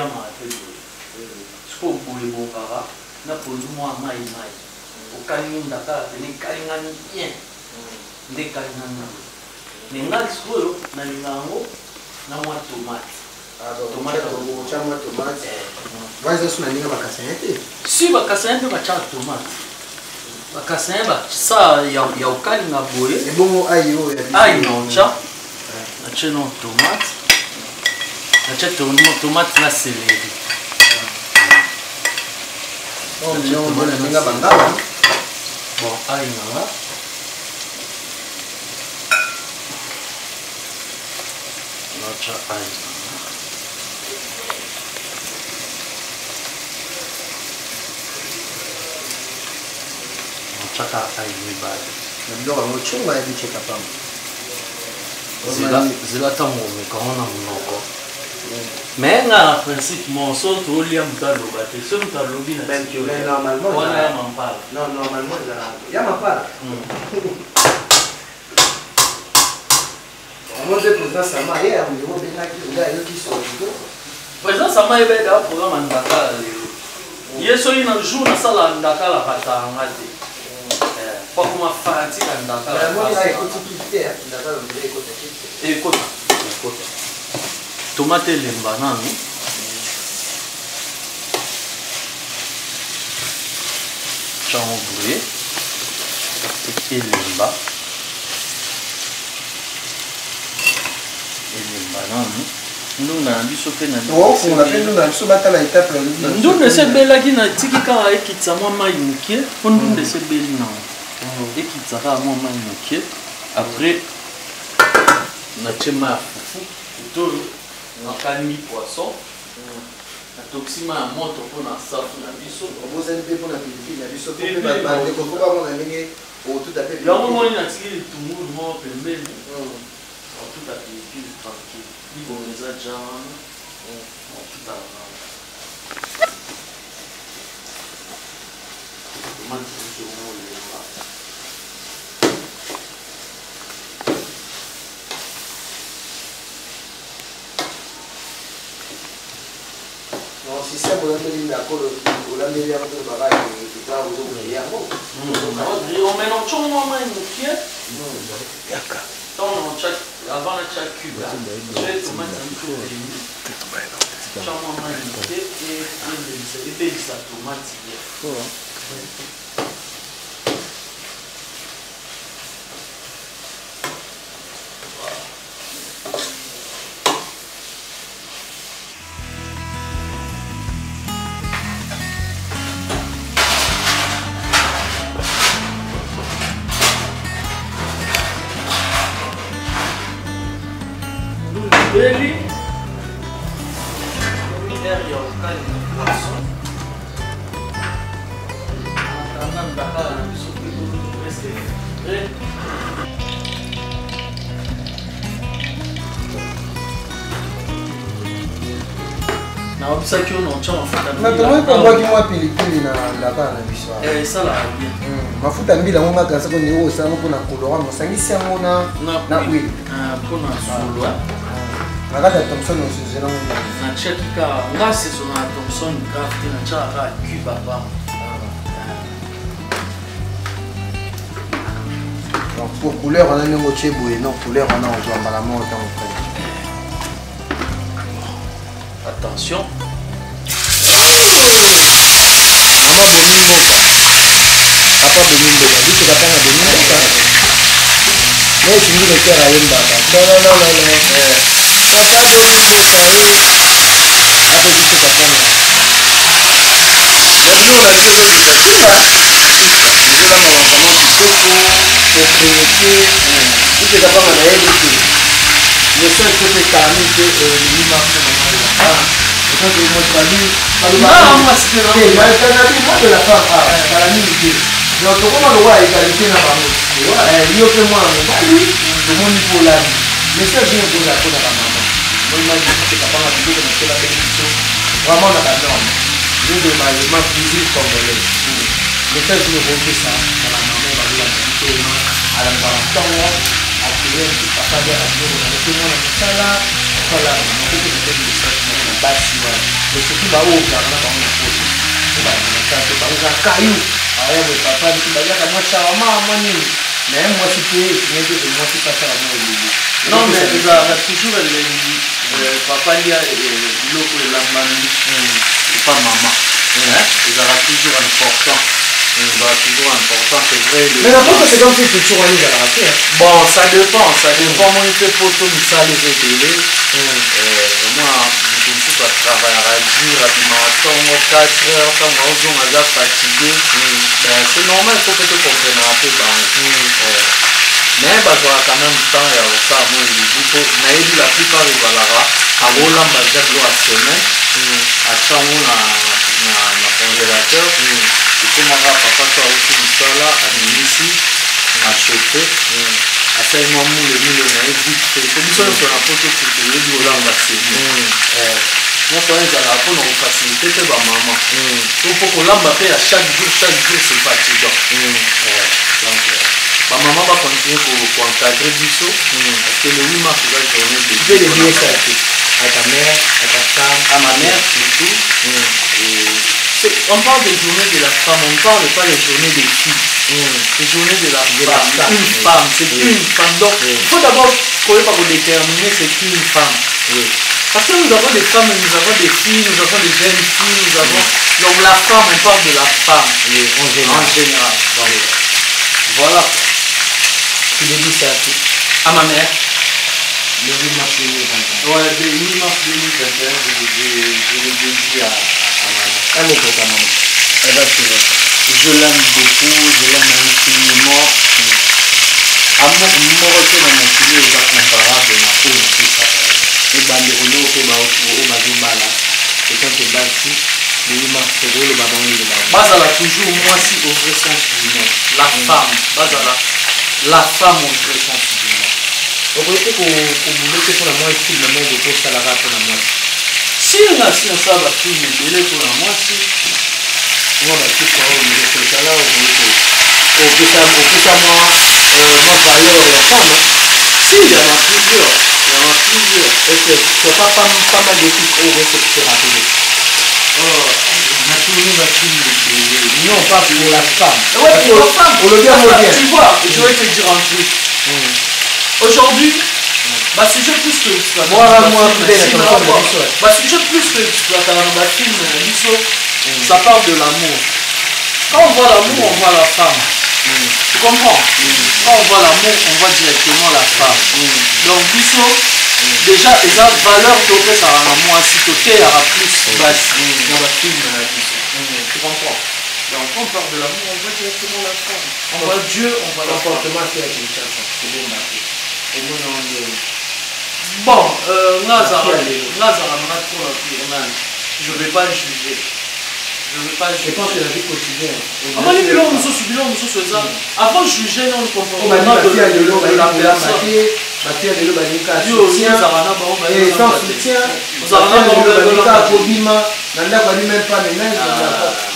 nyama pe siko boye bokara na pondu moi mai okalingi ndakala pene kalingani bien nde kalingani mais ngai sikoyo nalinga yango na mwa tomate si bakasanya mpe batiaka tomate bakasanya basa ya okalinga boye ai notya natie no tomate natie tomate na seleri bon ai nanga natia ai chaka ai mibale zela ntango omekamo na monoko me nga na principe monso toolia moto aloba te so moto alobi na wana ya mampala président sama ebeka programme andakala lelo ye soki na jour nasala ndakala batanga te pakoma fanatique andakala ekota tomate elemba nanu chango bouye elemba nanu ndunda na biso mpe ndunda esebelaki na tiki kaka ekitisa mwa mai mokie mpo ndunda esebeli nango ekitisa kaka mwa mai mokie après natie mai ya fufu otoyo nakani poisson natokisi mai ya moto mpo na safu na biso yango moni natiki litungulu moko pembeni tout à pilipili tranquille libongeza jana tout à on mélange tout le monde avant la cube, j'ai tomate un peu et sa tomate. Ele minério ao calho de poisson. Andando da cara, isso tudo presque. Na obisa que eu não tinha uma fruta. Mas também como que uma pilipili na ndaka na biso. Ça là bien. Mafuta mbila ngoma kansa ko niwo sango kuna kolora mosangisi yango na huile. Pona solo. Nakata Thompson osizela ngo na chekika ngasi sona Thompson craft na chaka cuba ba donc pour couleur on a nengo chebo et non couleur on a on doit la mort dans attention mama domingo ka apa domingo ka biso katanga domingo ka mais tu me le faire à yemba non Papa Domingo Kaye après du ce qu'on a. Nous on a dit que nous là on va comment kitoko pour créer tout ce qu'on a éduqué. Le seul côté parmi que l'imam quand je me traduis moi c'est moi de la femme la limite. Donc comment le roi égalité na bango. Yo que moi tout le monde pour la vie. Mais ça je ne la maman. Vraiment on a la norme. Nous demandons cuisine congolais. Les gens qui ont fait ça, dans la maman, à la maman, à la maman, à la maman, à la maman, à la maman, kosala mokoko peut-être message na basi wana mais surtout baoyo ozala na bango na poto to baoza kayu aya boye papa bisi baliaka mwa shawama mwa nini mais mwasi te etinete de mwasi pasala mwa elili non mais ezalaka toujours elengi papa lia biloko elambami epa mama ezalaka toujours important. Toujours important, c'est vrai. Mais la fois c'est comme si tu toujours allé à la rater. Bon, ça dépend. Moi, il fait pour tout ça les télé. Moi, je suis pas travailler à dire, rapidement, 4 heures, quand on est fatigué. C'est normal, il faut que tu comprennes un peu. Mais bah, j'aurai quand même temps et alors ça, moi, la plupart des Valara, à Roland, bah, j'ai de l'eau à semaine, à Chamon, na congélateur. Comme on a papa toi aussi ça là à ici à chauffer à ça il m'a mis le milieu na vite fait comme ça sur la photo que tu veux dire là on va se moi quand ils allaient pour nous faciliter c'est ba maman pour que l'amba fait à chaque jour c'est fatigant donc ba maman va continuer pour encadrer du saut parce que le 8 mars c'est la journée de tu peux les dire ça à ta mère à ta femme à ma mère surtout on parle des journées de la femme, on ne parle pas des journées des filles. Les journées de la femme. Une femme, c'est une femme. Donc, il faut d'abord déterminer c'est une femme. Parce que nous avons des femmes, nous avons des filles, nous avons des jeunes filles, nous avons... Donc la femme, on parle de la femme. En général. Donc, voilà. Tu le dis ça à ma mère. Le 8 mars 2021. Ouais, le 8 mars 2021, je l'ai dit à ma mère. Un mot pour ta maman. Elle va suivre. Je l'aime beaucoup, je l'aime infiniment. Amour, c'est dans mon pays, il va comparable à tout le fils à elle. Et Banderolo, au Bazobala, et quand tu bâti, le 8 mars, c'est le Babon de la Bazala, toujours, moi, si au vrai sens du mot. La femme, Bazala, la femme au vrai sens du mot. Donc, il faut que vous laissez pour la moi ici, le nom de tout ça, la rate pour la moi. Si on a si ça va tout le délai pour la moi, si on va tout ça, on va tout ça là, on peut ça moi valeur la femme. Si, il y en a plusieurs. Et que tu n'as pas mal de trucs au reste de se rappeler. Non, pas pour la femme. Ouais, pour la femme. Pour le bien, tu vois, je vais te dire un truc. Aujourd'hui, bah si j'ai plus que film, ça parle de l'amour. Quand on voit l'amour, on voit la femme. Tu comprends? Quand on voit l'amour, on voit directement la femme. Donc biso, déjà, les valeurs que ça a en moi, si tu y aura plus dans le film. Tu comprends? Donc quand on parle de l'amour, on voit directement la femme. On voit Dieu, on voit la femme. Bon, je ne vais pas juger. Je pense que la vie quotidienne. Avant de juger, on comprend pas la personne. Et sans soutien,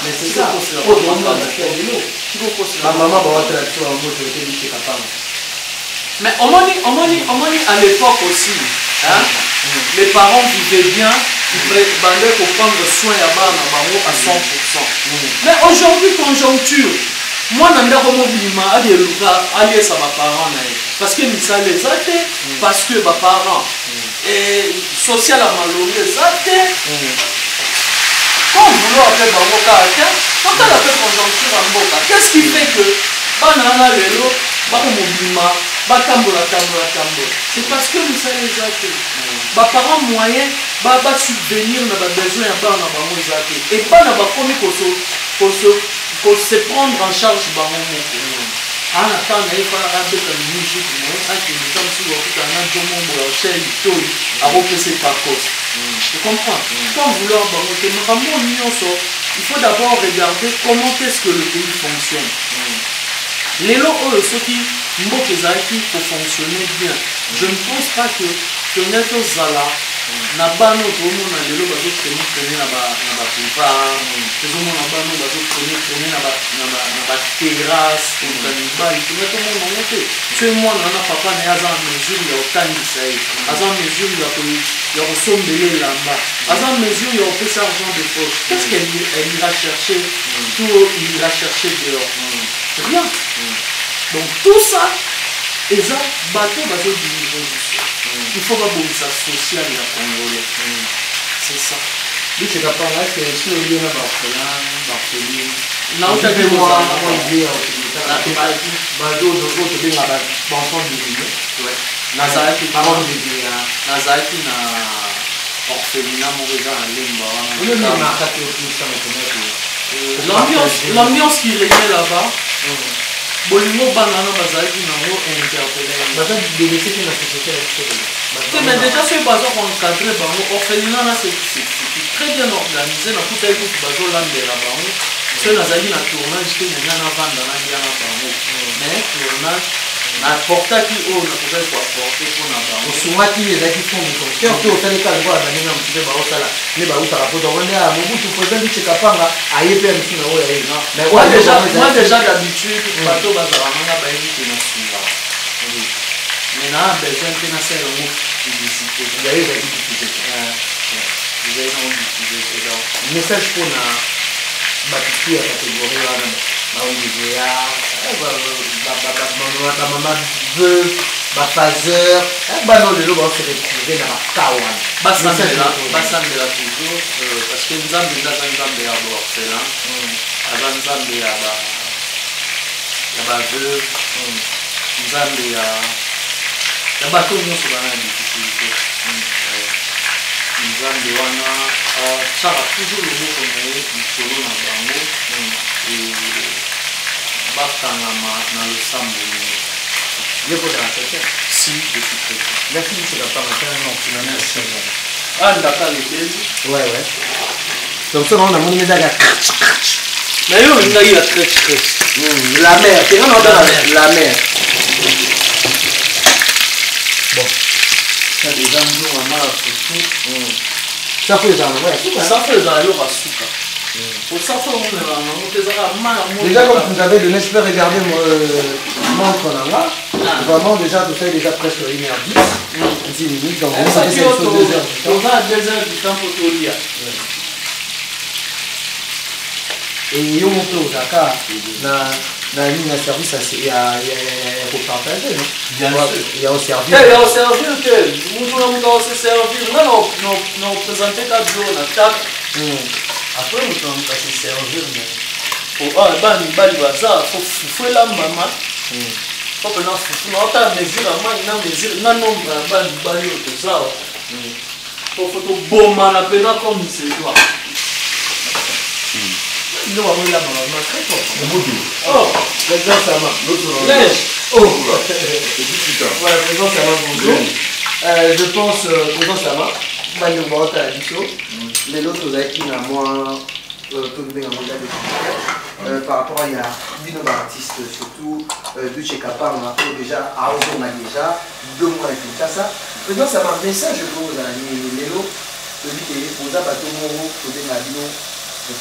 mais c'est ça. Mais à l'époque aussi, hein, les parents vivaient bien, ils prétendaient pour prendre soin à 100%. Mais aujourd'hui, conjoncture, moi, je suis allé à mes parents, parce que nous sommes les athées, parce que mes parents, social à malheureux, quand vous voulez appeler quand on appelle conjoncture en Boka, qu'est-ce qui fait que c'est parce que nous sommes les athées. Les parents moyens subvenir à besoin et et pas se prendre en charge. Tu comprends? Quand vous leur il faut d'abord regarder comment est-ce que le pays fonctionne. Les lots, ceux qui pour fonctionner bien, je ne pense pas que notre Zala na bano tomona lelo bazotraine na baboulevard tozomona bano bazotraine na baterrasse kanibali tona tomona ngo te so mwana wana papa na ye aza na mesure ya kotangisa ye aza na mesure ya kosombela elamba aza na mesure ya kopesa argent de poche. Qu'est-ce qu'elle ira chercher? Tout il ira chercher dehors, rien. Donc tout ça eza bato bazodiriger biso. Il faut babongisa social ya congolais. C'est ça. Luche Kapanga, est-ce que si on vient à Barcelone, na utaki moi idée bado d'autres bien là enfant de vie. Ouais. Nazareth parents de vie. Nazareth na orphelinat Moreza à Lemba. On est marqué tout ça l'ambiance qui régnait là-bas. Bolingo banana bazalaki nango interpellé. Baza délaissé na société mais déjà ce bazo encadré bango orphelinat là c'est très bien organisé na tout aiko bazo landela bango. Ce nazali na tournage que nyanya na vanda na dia na bango. Mais tournage na portaki o na koza ko porter pour na bango. Osumaki ezaki fond donc cœur to osaleka ngo na nina mtibe ba osala ne ba uta rapporto on a Mobutu président Luche Kapanga ayepe msina o ya ina. Mais moi déjà d'habitude bato bazalanga ba éviter na sula. Mais na besoin que na faire une publicité. Il y a eu des publicités. Vous avez une publicité donc message pour na batitu ya catégorie wana baongezea bamama veuve bafaseur bano lelo baose retrouve na bakawana basambela toujours parce que nzambe ndaza nzambe ya baorphelin aza nzambe ya baveuve nzambe ya bato nyonso bana ya difficulté nzambe wana tiaka toujours loboko na ye likolo na bango bakangama na losambo si depuis chrétien. Merci Luche Kapanga, merci. Ah ndaka lebeli. Ouais. Donc ça on a mon message. Mais yo ndaki la très. La mer, c'est non la mer. Bon. Ça déjà nous on a surtout. Ça fait ça, ouais. Ça fait ça alors à souka. Pour ça faut on déjà comme vous avez donné, je peux regarder montre là. Vraiment déjà tout ça est déjà presque 1h10. 10 minutes donc ça fait 2 heures. On a 2 heures du temps pour tout lire. Et yo monte au Dakar na ligne de service il y a pour partager non. Bien sûr. Il y a au service. Il y a au service que nous on se servir. Non présenter 4 jours na tac. Après nous on va se servir mais pour bali baza faut la maman. Faut que nous on ta mesure na mesure na nombre bali au ça. Faut boma na pena comme c'est toi. Non, on est là, très fort. Oh, présent ça marche. Oh, voilà, présent ça marche. Bonjour. Je pense, présent ça marche. Les autres, vous avez qui n'a moins par rapport à une artiste, surtout Luche Kapanga, déjà, à on a déjà 2 mois et tout ça. Présent ça marche. Mais ça, je pose à Lélo, celui qui est posé à Bateau Moro, posé à Lino.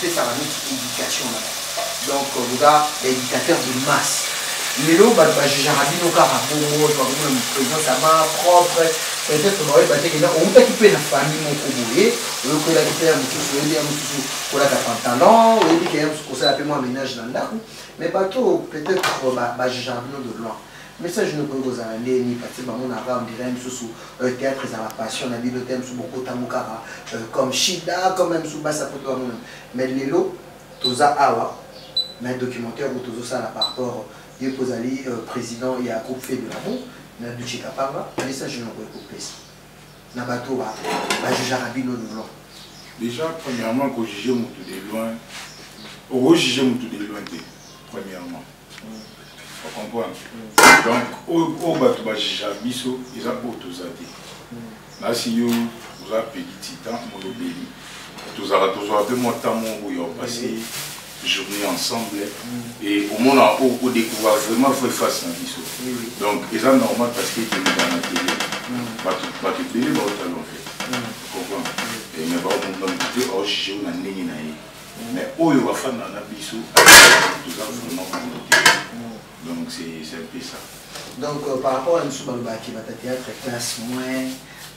Fait ça va une éducation là. Donc le gars éducateur de masse. Les lots j'ai rabbi nos cas à Bomo, le président ça m'a propre. Peut-être qu'on aurait battu quelqu'un, on peut équiper la famille mon coboulé, on peut l'équiper un petit peu, on a un pantalon, on dit qu'il y a un peu moins ménage dans l'art. Mais bateau peut-être j'ai rabbi de loin. Mais ça, je ne peux pas aller ni parce que mon arabe dirait sous théâtre et la passion, la vie de thème sous beaucoup tamukara, comme Shida, comme même sous Bassa pour toi. Mais les lots, tous à Awa, mais documentaire ou tous ça par rapport au Posali, président et à groupe fait de la boue, mais Luche Kapanga, mais ça, je ne peux pas couper. Nabato, je j'arabine de loin. Déjà, premièrement, quand je juge mon tout de loin, au juger mon tout de loin, premièrement. Vous comprenez? Donc, au bateau Bajija Biso, ils ont autosati. Là, si vous avez petit temps, vous avez peu de temps où vous avez passé journée ensemble. Et au moment où vous découvrez vraiment faire face à Biso. Donc, ils ont normal parce qu'ils étaient dans la télé. Pas tout télé, mais autant l'on fait. comprends mais ba on peut au jeu na ndenge na ye mais oyo va faire na biso tout ça vraiment donc c'est un peu ça. Donc par rapport à nous sur le qui va théâtre classe moins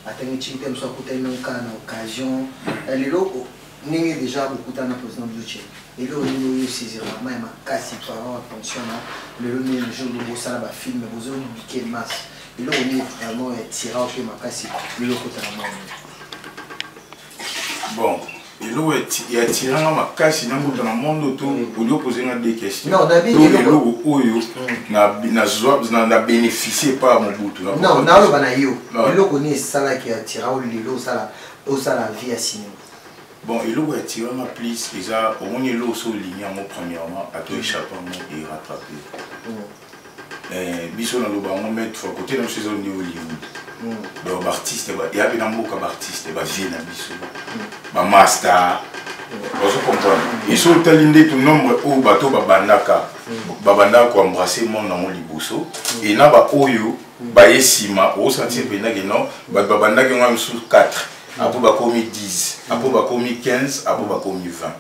attendre chimpe me soit côté non cas na occasion les locaux n'est déjà beaucoup dans la président Bluche et là on saisir vraiment makasi par attention là le jour où ça va film vous avez piqué masse et là on est vraiment tiré au pied makasi le local bon et là il y a tiré dans makasi dans le monde autour pour lui poser des questions non David na bénéficié pas mon bout non na lo bana yo le connaît ça là qui a tiré au lilo ça la vie à cinéma. Bon, il y a tiré ma plus, il y a au moins l'eau ligne premièrement, à tout échapper et rattraper. Bisson a le baron mettre faut côté dans ces zones de Hollywood. Donc artiste, il y a bien beaucoup d'artistes, il y a bien Bisson, ma master. Vous comprenez? Ils sont talindés tout nombre au bateau babandaka, babandaka embrasser mon nom liboso et na ba oyo ba esima au sentir bien que non, babandaka on sous 4. Après bah commis 10, après bah commis 15, après bah commis 20.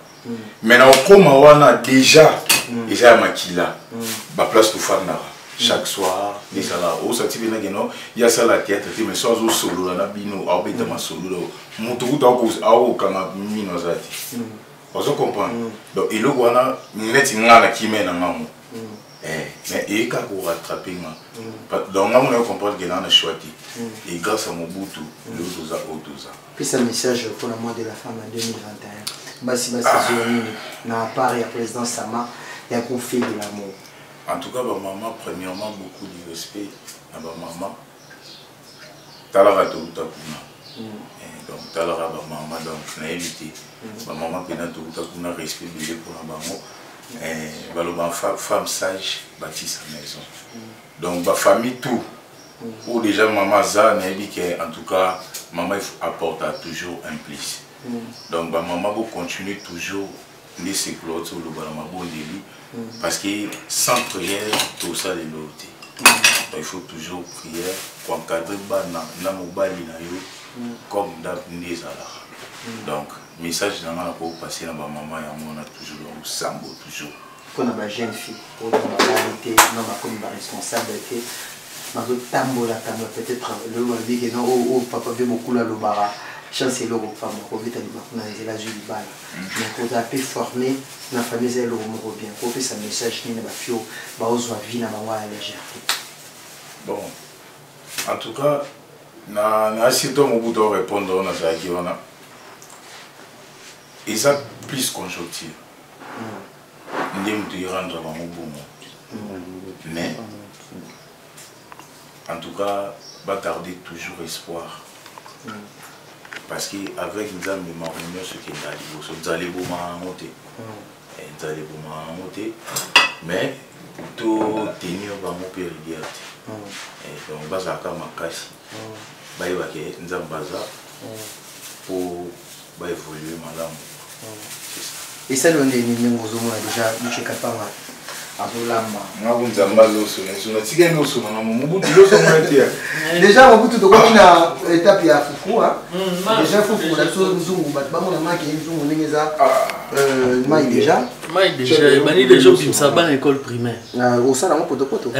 Maintenant comme on a déjà déjà maquilla, bah place pour faire chaque soir, et ça là, au sorti bien que non, il y a ça la théâtre, mais sans au solo là, bino, à bête ma solo là, mon tout à cause à au quand mino zati. Vous comprenez? Donc il le voit net ngana qui mène en maman. Mais il y a pour rattraper donc on a compris que là on a choisi et grâce à mon boutou le dosa au dosa puis un message pour le mois de la femme en 2021 basi journée na part ya président Sama ya qu'on fait de l'amour en tout cas ma maman premièrement beaucoup de respect à ma maman talara to kuna donc talara ba maman donc na évité ma maman pena to kuna respect pour la maman femme sage bâtit sa maison. Donc ma famille tout. Ou déjà maman ça n'a dit que en tout cas maman apporte toujours un plus. Donc ma maman va continuer toujours les séclots sur le balama bon délit parce que sans prière tout ça les l'autre. Il faut toujours prier pour encadrer na mobali na yo comme d'hab nezala. Donc message dans la pour passer dans ma maman et on a toujours au sambo toujours. Pour la jeune fille, pour la réalité, non comme la responsabilité, ma tambola peut-être le mot dit que non oh papa veut beaucoup la lobara, chance le femme pour vite na la jolie balle. Mais pour taper former na famille c'est le mot bien. Pour faire sa message ni na ba fio ba ozwa vie na ba wa légèreté. Bon. En tout cas, na si toi mon bout de répondre on a ça qui on a. Et ça plus conjoncture. Nous devons rendre à mon bon. Mais, en tout cas, va garder toujours espoir. Parce qu'avec nous avons des ce qui est dans les monter. Mais, tout tenir dans mon périgueur. Donc, on va faire ma casse. Nous avons pour évoluer madame. Et ça le nez nous déjà Bluche Kapanga à Zolamba. Moi vous nzamba loso na tika loso na mubutu loso mwetia. Déjà mubutu to comme na étape ya fufu hein. Déjà fufu na so nzungu bat ba mona maki nzungu nengeza mai déjà. Mai déjà bani déjà bimsa ban école primaire. Au sala mo poto. Poto.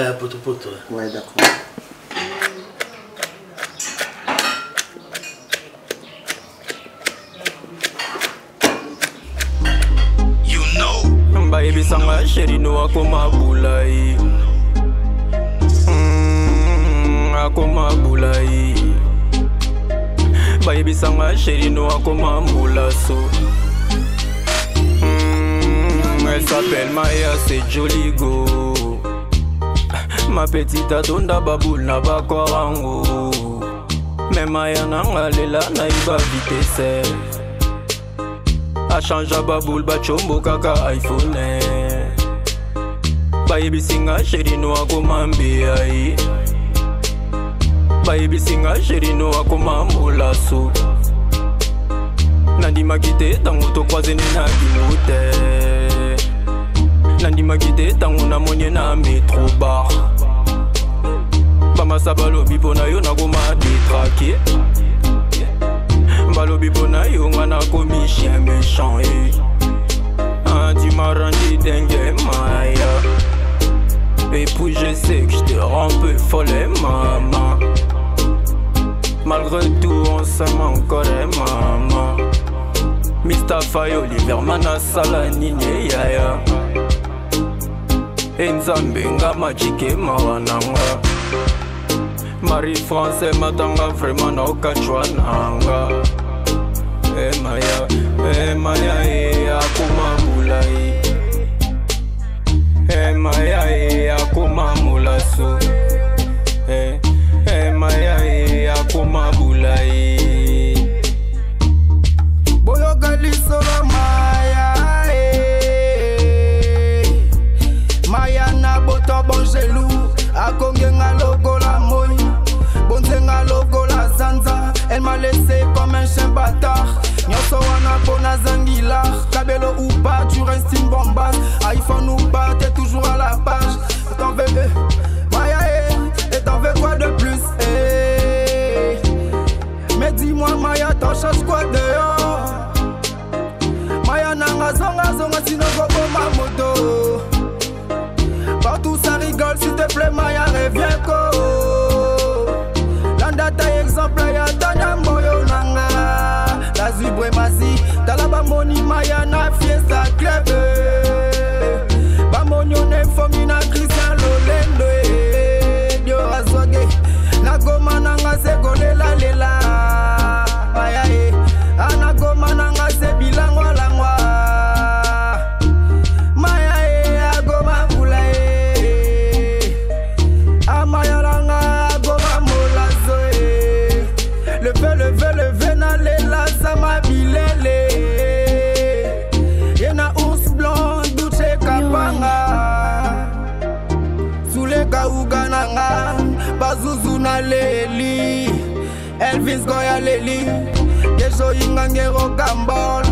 Ouais d'accord. Baby sanga sheri no akoma bulai akoma bulai Baby sanga sheri no akoma mulaso Elle s'appelle Maya, c'est joli go Ma petite atonda baboule na bakwarango Mais Maya nanga lela na iba vitesse A change a baboule ba chombo kaka iPhone Baby singa sheri no akoma mbiai Baby singa sheri no akoma mulaso Nandi makite tango to croise na bimote Nandi makite tango na monye na metro bar Bama sabalo bipo na yo na goma détraqué balobi pona yo nga na komi chien méchant tu m'as rendu dingue Maya. Et puis je sais que je te rends un peu folle maman. Malgré tout on s'aime encore maman. Mustafa Oliver Manasala Nini Yaya. Enzambe nga machike mawananga. Marie-France matanga vraiment na okachwa nanga. Maya akuma mulai. Maya akuma mulaso. Maya akuma mulai. Boyo galisora Maya. Maya na boto bon gelou. Akonge nga logo la moi. Bonze nga logo la zanza. Elle m'a laissé comme un chien bâtard. Nyoso wana pona zangila. Kabelo ou pas, tu restes une bombasse. iPhone ou pas, t'es toujours à la page. T'en veux, Maya, et t'en veux quoi de plus, Mais dis-moi Maya, t'en cherches quoi dehors? Maya nanga zonga zonga sinon gogo ma moto. Partout ça rigole, s'il te plaît Maya, reviens ko. Landa ta exemple ya tanya moyo nanga. La zubre masi, talaba moni Maya na fiesta club. Bamonyo ne fomi na Christian Lolendo. Dio azoge, na goma nanga se gole la lela. Maya anagoma nanga se bilangwa langwa. Maya agoma mula Amaya langa agoma molazo le feu na lela sama bilele. Yena ours blanc douche kapanga. Sule kauga nanga bazuzu na leli. Elvis goya leli. Dejo ingangero gambol.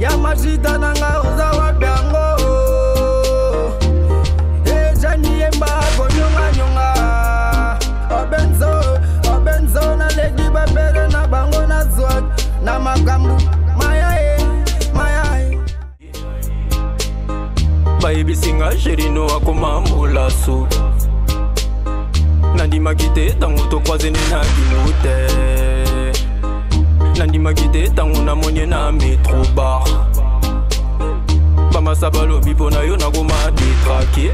Ya majita nanga ozawa biango. Jani emba gonyonga nyonga. Obenzo na legi babere na bango na zwag. Na makambu Maya Baby singa sherino akoma mulaso. Nandima kite tango to croisé na kimute. Nandima kite tango na monye na metro bar. Bama sabalobi pona yo na goma détraqué.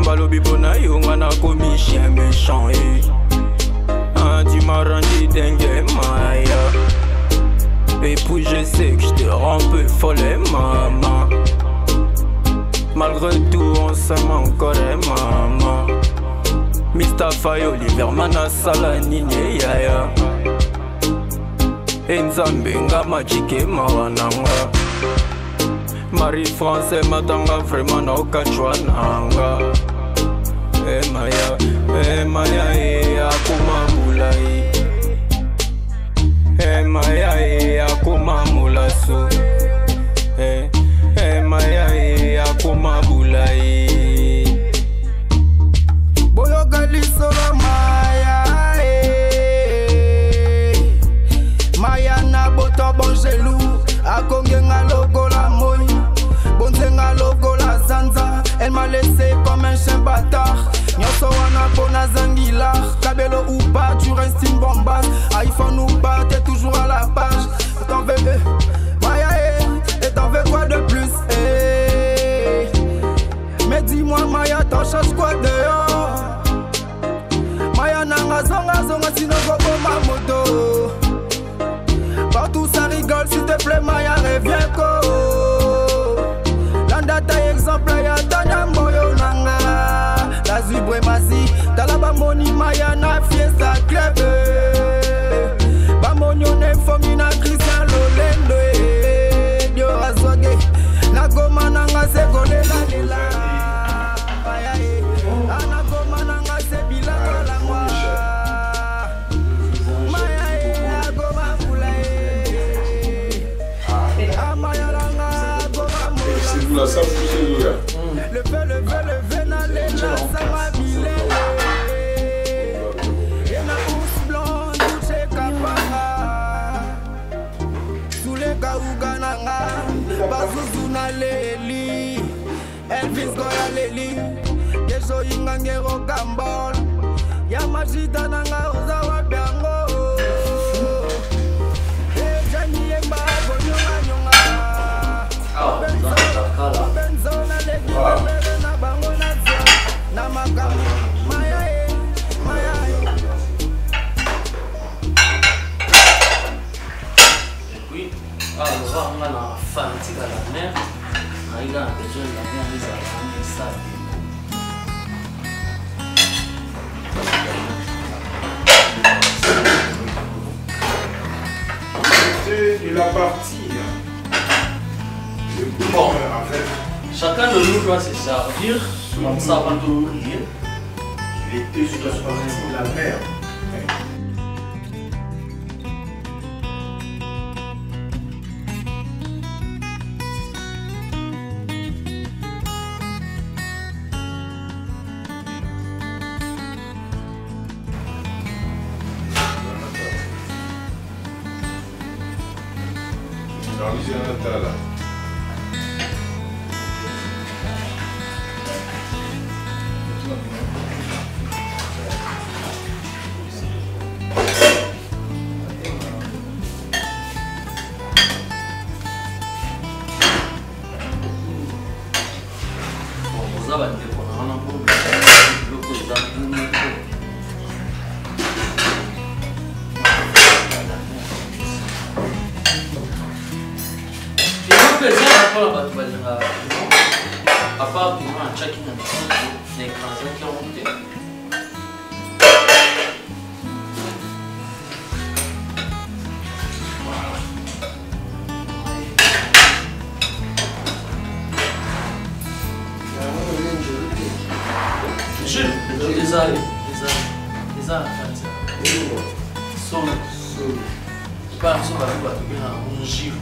Balobi pona yo nga na komi chien méchant tu m'as rendu dingue Maya. Et puis je sais que je te rends un peu folle maman. Malgré tout on s'aime encore maman. Mustafa Oliver Manasala Nini Yaya. Enzambe nga machike mawananga. Marie-France matanga vraiment na okachwa nanga. Maya akuma mulai. Maya akuma mulaso. Maya akuma mulai. Boyo galisora Maya. Maya na boto bon gelou. Akonge nga logo la moi. Bonze nga logo la zanza. Elle m'a laissé comme un chien bâtard. Nyoso wana pona zangila. Kabelo ou pas, tu restes une bombasse. iPhone ou pas, t'es toujours à la page. T'en veux, Maya, et t'en veux quoi de plus, Mais dis-moi Maya, t'en cherches quoi dehors? Maya nanga zonga sinon gogo ma moto. Partout ça rigole, s'il te plaît Maya, reviens ko. Landa ta exemple ya tanya moyo nanga. La zubre masi, talaba moni Maya na fiesta club. Bamonyo ne fomi na Christian Lolendo. Dio azoge, na goma nanga se gole la lela. Anagoma nanga se bilanga langwa. Maya agoma mula Amaya langa agoma mula. Le feu na lela sama bilele. so ingangero gambol ya mashita nanga uzawa byango jani yemba bonyonga nyonga benzona legi na bango na zia na makamu maya oui alors on a la fatigue à la mer il a besoin de la mer les amis ça de la partie. Bon, chacun de nous doit se servir comme ça avant de l'ouvrir. Il était sur la partie de la mer. À part du moins un check-in des écrans qui ont monté. Jules, les arrêts, solo. Pas un solo avec un gif.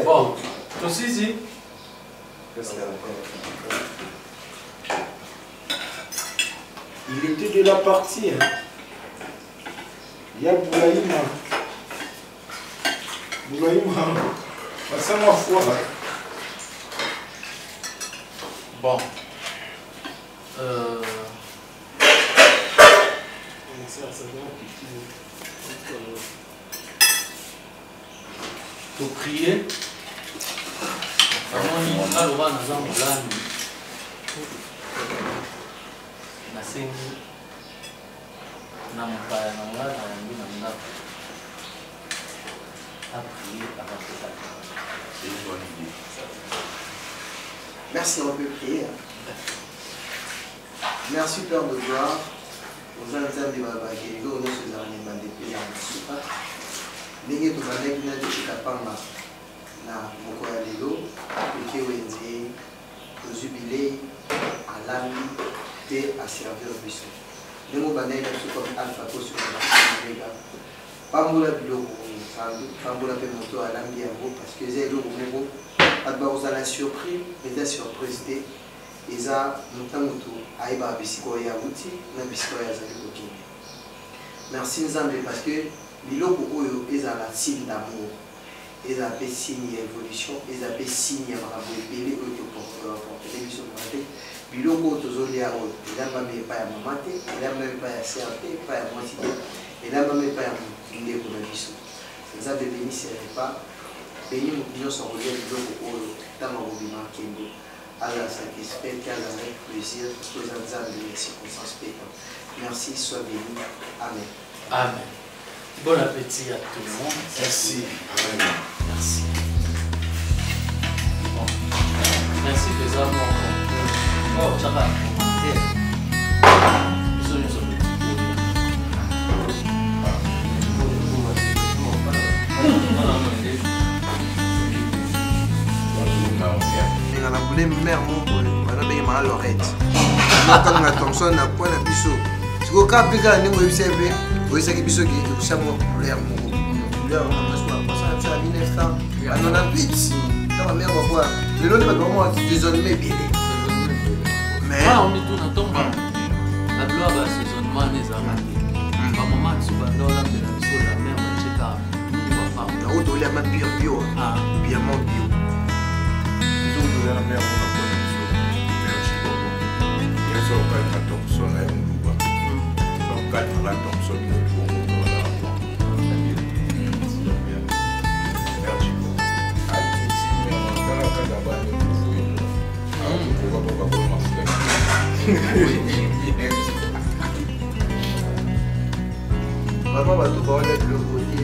Bon, aussi ici. Il était de la partie. Hein. Il y a Boulaïma. Passe-moi foi. Bon. Pour prier, merci, on peut prier. Merci Père de gloire. Aux Anzans de Babakego, nous sommes en pays en Soupa. Ndenge tozalaki na tekapanga na moko ya lelo eke wenze tozubile alambi te aservir biso ndenge obandaki na biso comme alpha kosi omega pambola biloko sandu pambola mpe moto alambi yango parce que eza eloko moko bato bakozala surpris eza surprise te eza motango to ayebaka bisika oyo awuti na bisika oyo azali kokende merci Nzambe parce que biloko oyo ezala signe d'amour ezala mpe signe ya évolution ezala mpe signe ya makambo ebele oyo toportele biso mama te biloko oyo tozolia oyo elambami epai ya mama te elambami epai ya ser te epai ya mwasi te elambami epai ya ndeko na biso Nzambe bénisse ya repas béni moto nyonso akolia biloko oyo ntango akobima nkendo azala satisfait te azala avec plaisir parce que eza Nzambe ya circonstance pétant merci soit béni amen amen. Bon appétit à tout le monde. Merci. Merci. Bon. Merci les amours. Oh, ça va. na boule mère moko bana bengi ma Lorette. Nakanga Thompson na point na biso. Siko ka pika ndingo yibise pe. Oui, c'est que biso qui est mon populaire, mon populaire, on a 1998. Dans ma mère, on voit. Le lot de ma grand-mère, désormais, bien. Mais. Ah, on est tout dans ton bas. La gloire va saisonnement des amis. Par moment, tu vas dans la mer, la mer, on check out. Nous, on va pas. La route, il y a ma pire bio. Ah, bien mon bio. Nous, on a la mer, on a pas la maison. Mais je sais pas. Il y a ça, on va être Thompson, là, on nous voit. On va être la Thompson, on nous voit. Vraiment, va tout voir de l'autre côté.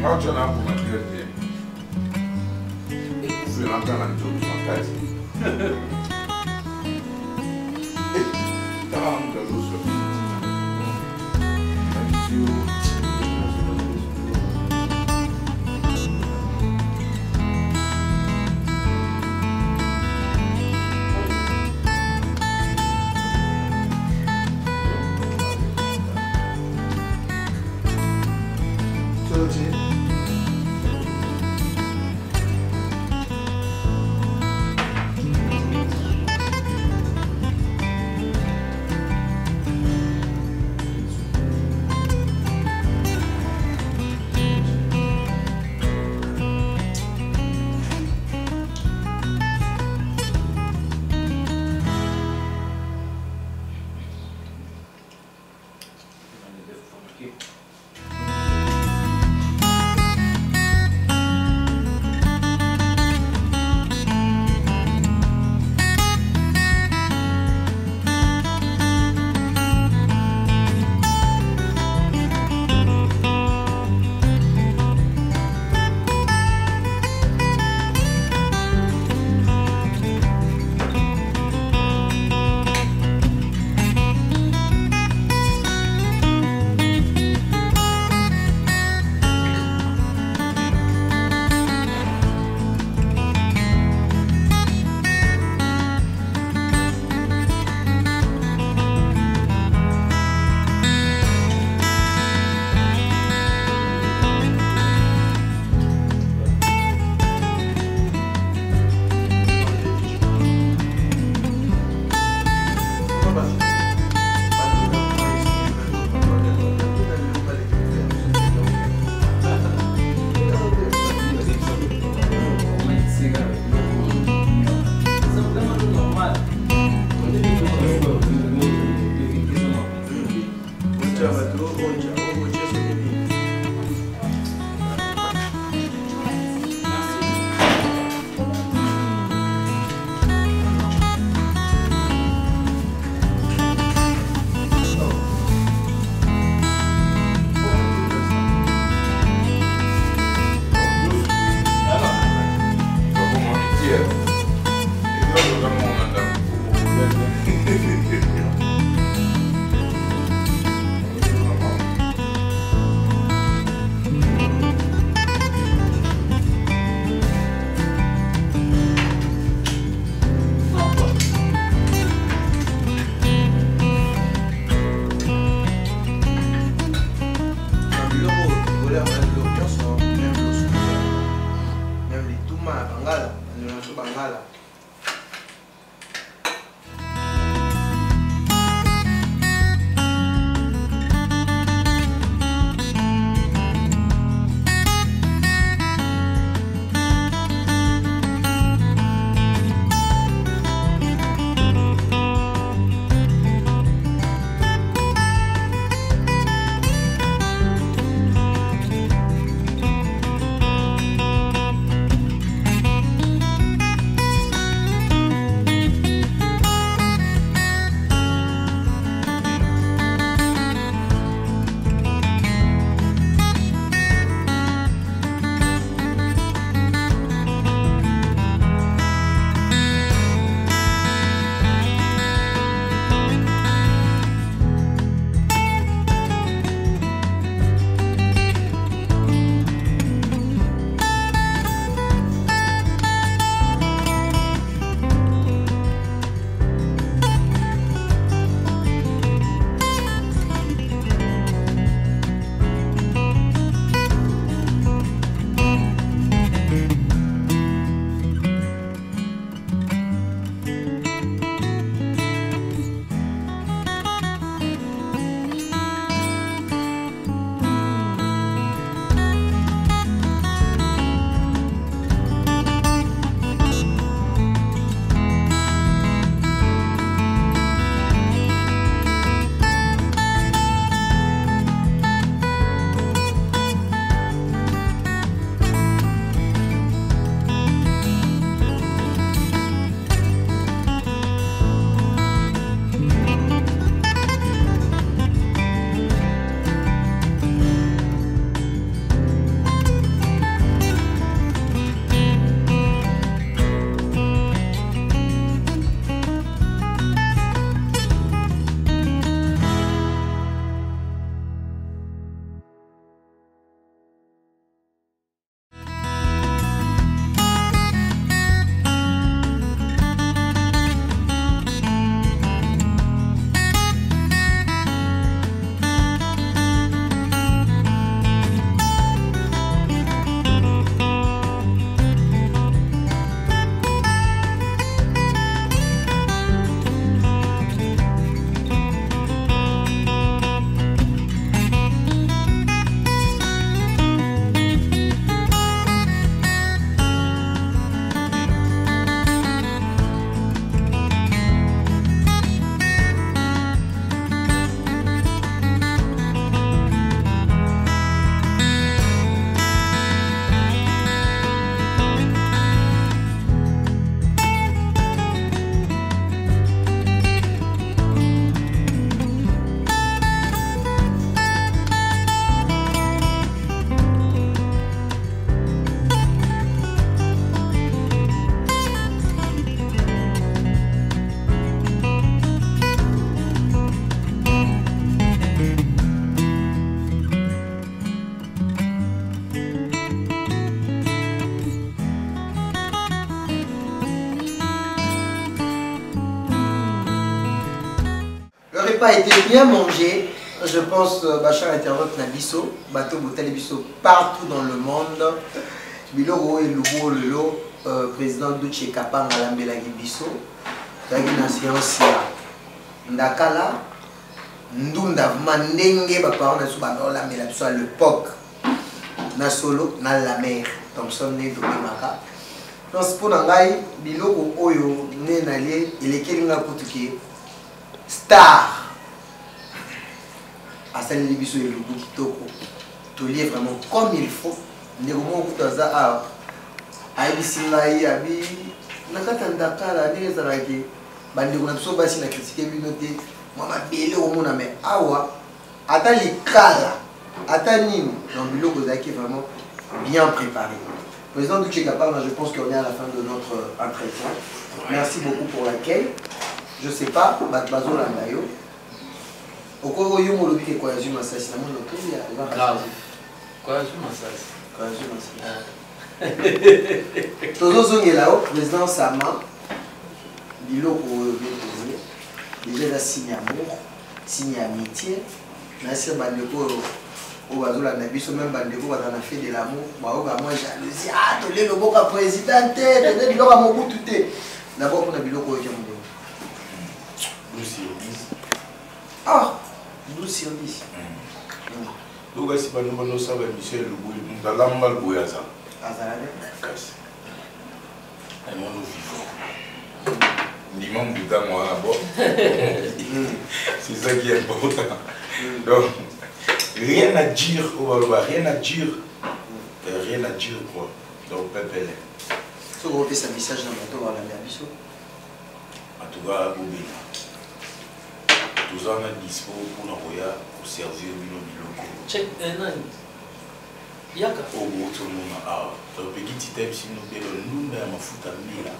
Moi, tu en as pour ma liberté. Je vais rentrer dans le job de ma case. T'as un peu de l'eau. pas été bien mangé. Je pense, Bachar internaute Nabiso, Bateau Botel Biso, partout dans le monde. Biloro et Lugo Lelo, président Duche Kapang à l'Ambela Biso. Dans une séance, Ndakala, Ndunda Mandenge, Baparon na Subano, l'Ambela Biso à l'époque. Na solo, na la mer. Thompson né de Maka. Donc, pour Nangai, Biloro Oyo, né Nalé, il est Kelinga Kutuki, star. À celle de Biso et le bout qui toko. Tu lis vraiment comme il faut. Négomo Kutaza a Abisingaï, Abi, Nakatandakala, Nezaraki, Bandego Napso Bassi, la critique Binoté, Mama Bélé au monde, mais Awa, Atali Kala, Atani, dans Bilo Kozaki vraiment bien préparé. Président du Tchekapar, je pense qu'on est à la fin de notre entretien. Merci beaucoup pour l'accueil. Je ne sais pas, Batbazo Landayo. Au cours du monde, il y a quoi, je m'assasse, la monde, il y a grave. Quoi, je m'assasse. Tozo là-haut, président Sama, Bilo pour déjà la signe amour, signe amitié. Merci Bandeko au Bazola Nabiso, même Bandeko va dans fait de l'amour. Moi jalousie, ah, tu es le bon président, tu es le bon mon tout est. D'abord on a Bilo pour le monde. 12 sur 10. Ah, 12 sur 10. Donc, si nous savons Michel Le Bouy, nous allons mal Bouyaza. Et nous vivons. L'imam Bouddha, moi, là-bas. C'est ça qui est important. Donc, rien à dire, rien à dire. Rien à dire, quoi. Donc, Pépé. Si vous avez ce message dans le bateau, à la Bisso. En tout cas, Boubé. Tous en a dispo pour l'envoyer pour servir Biloko. Check, Yaka. Au bout de mon art, le petit type, si nous payons nous, mais ma fout à mille.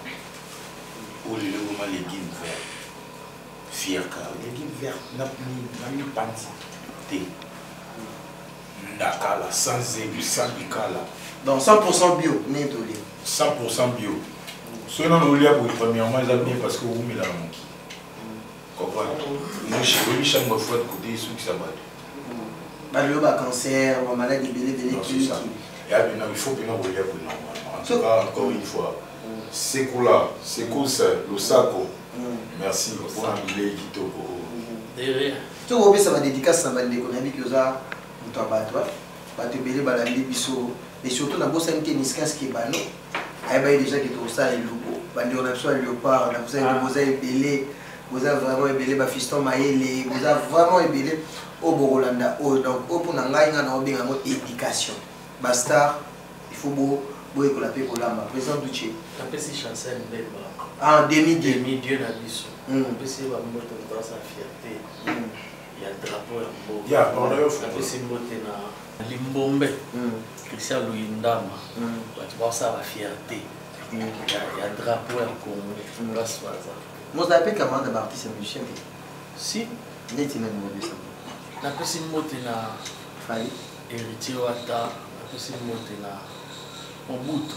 Au lieu de les guides verts. Fier car les guides verts n'a mis panti. Nakala, sans élu, sans bicala. Donc 100% bio, n'est 100% bio. Ceux non au lieu pour premièrement, ils bien parce que vous mettez la manque. Comprends? Moi, je suis venu chaque fois de côté ceux qui s'abattent. Le cancer, la maladie de c'est ça. Et il faut que nous voyons pour normalement. En tout cas, encore une fois, c'est cool là, c'est cool ça, le saco. Merci pour la mille qui te derrière. Tu vois, ça va dédicace, ça va l'économie que ça, tu vas te belé balandi biso, et surtout dans bossa qui niskas qui bano. Aïe bah déjà qui tout ça et logo. Bandi on a besoin de léopard, on a besoin de bosa et belé, bosa vraiment belé, bah fiston maïlé, bosa vraiment belé. Au Borolanda, donc au pour n'engager dans bien en mode éducation. Basta, il faut beau que la paix pour l'âme. Président Duché. La paix c'est chancel belle. En demi-dieu. Demi-dieu n'a biso. La paix c'est va monter dans sa fierté. Il y a le drapeau à Mbo. Il y a la paix c'est monter dans Limbombe. Christian Louindama. Tu vois ça la fierté. Il y a le drapeau à Congo. La soisa. Moi je l'appelle comment d'abord c'est musicien. Si. N'est-il même mauvais ça. La pesi mote na Fali héritier wata, la pesi mote na Mobutu,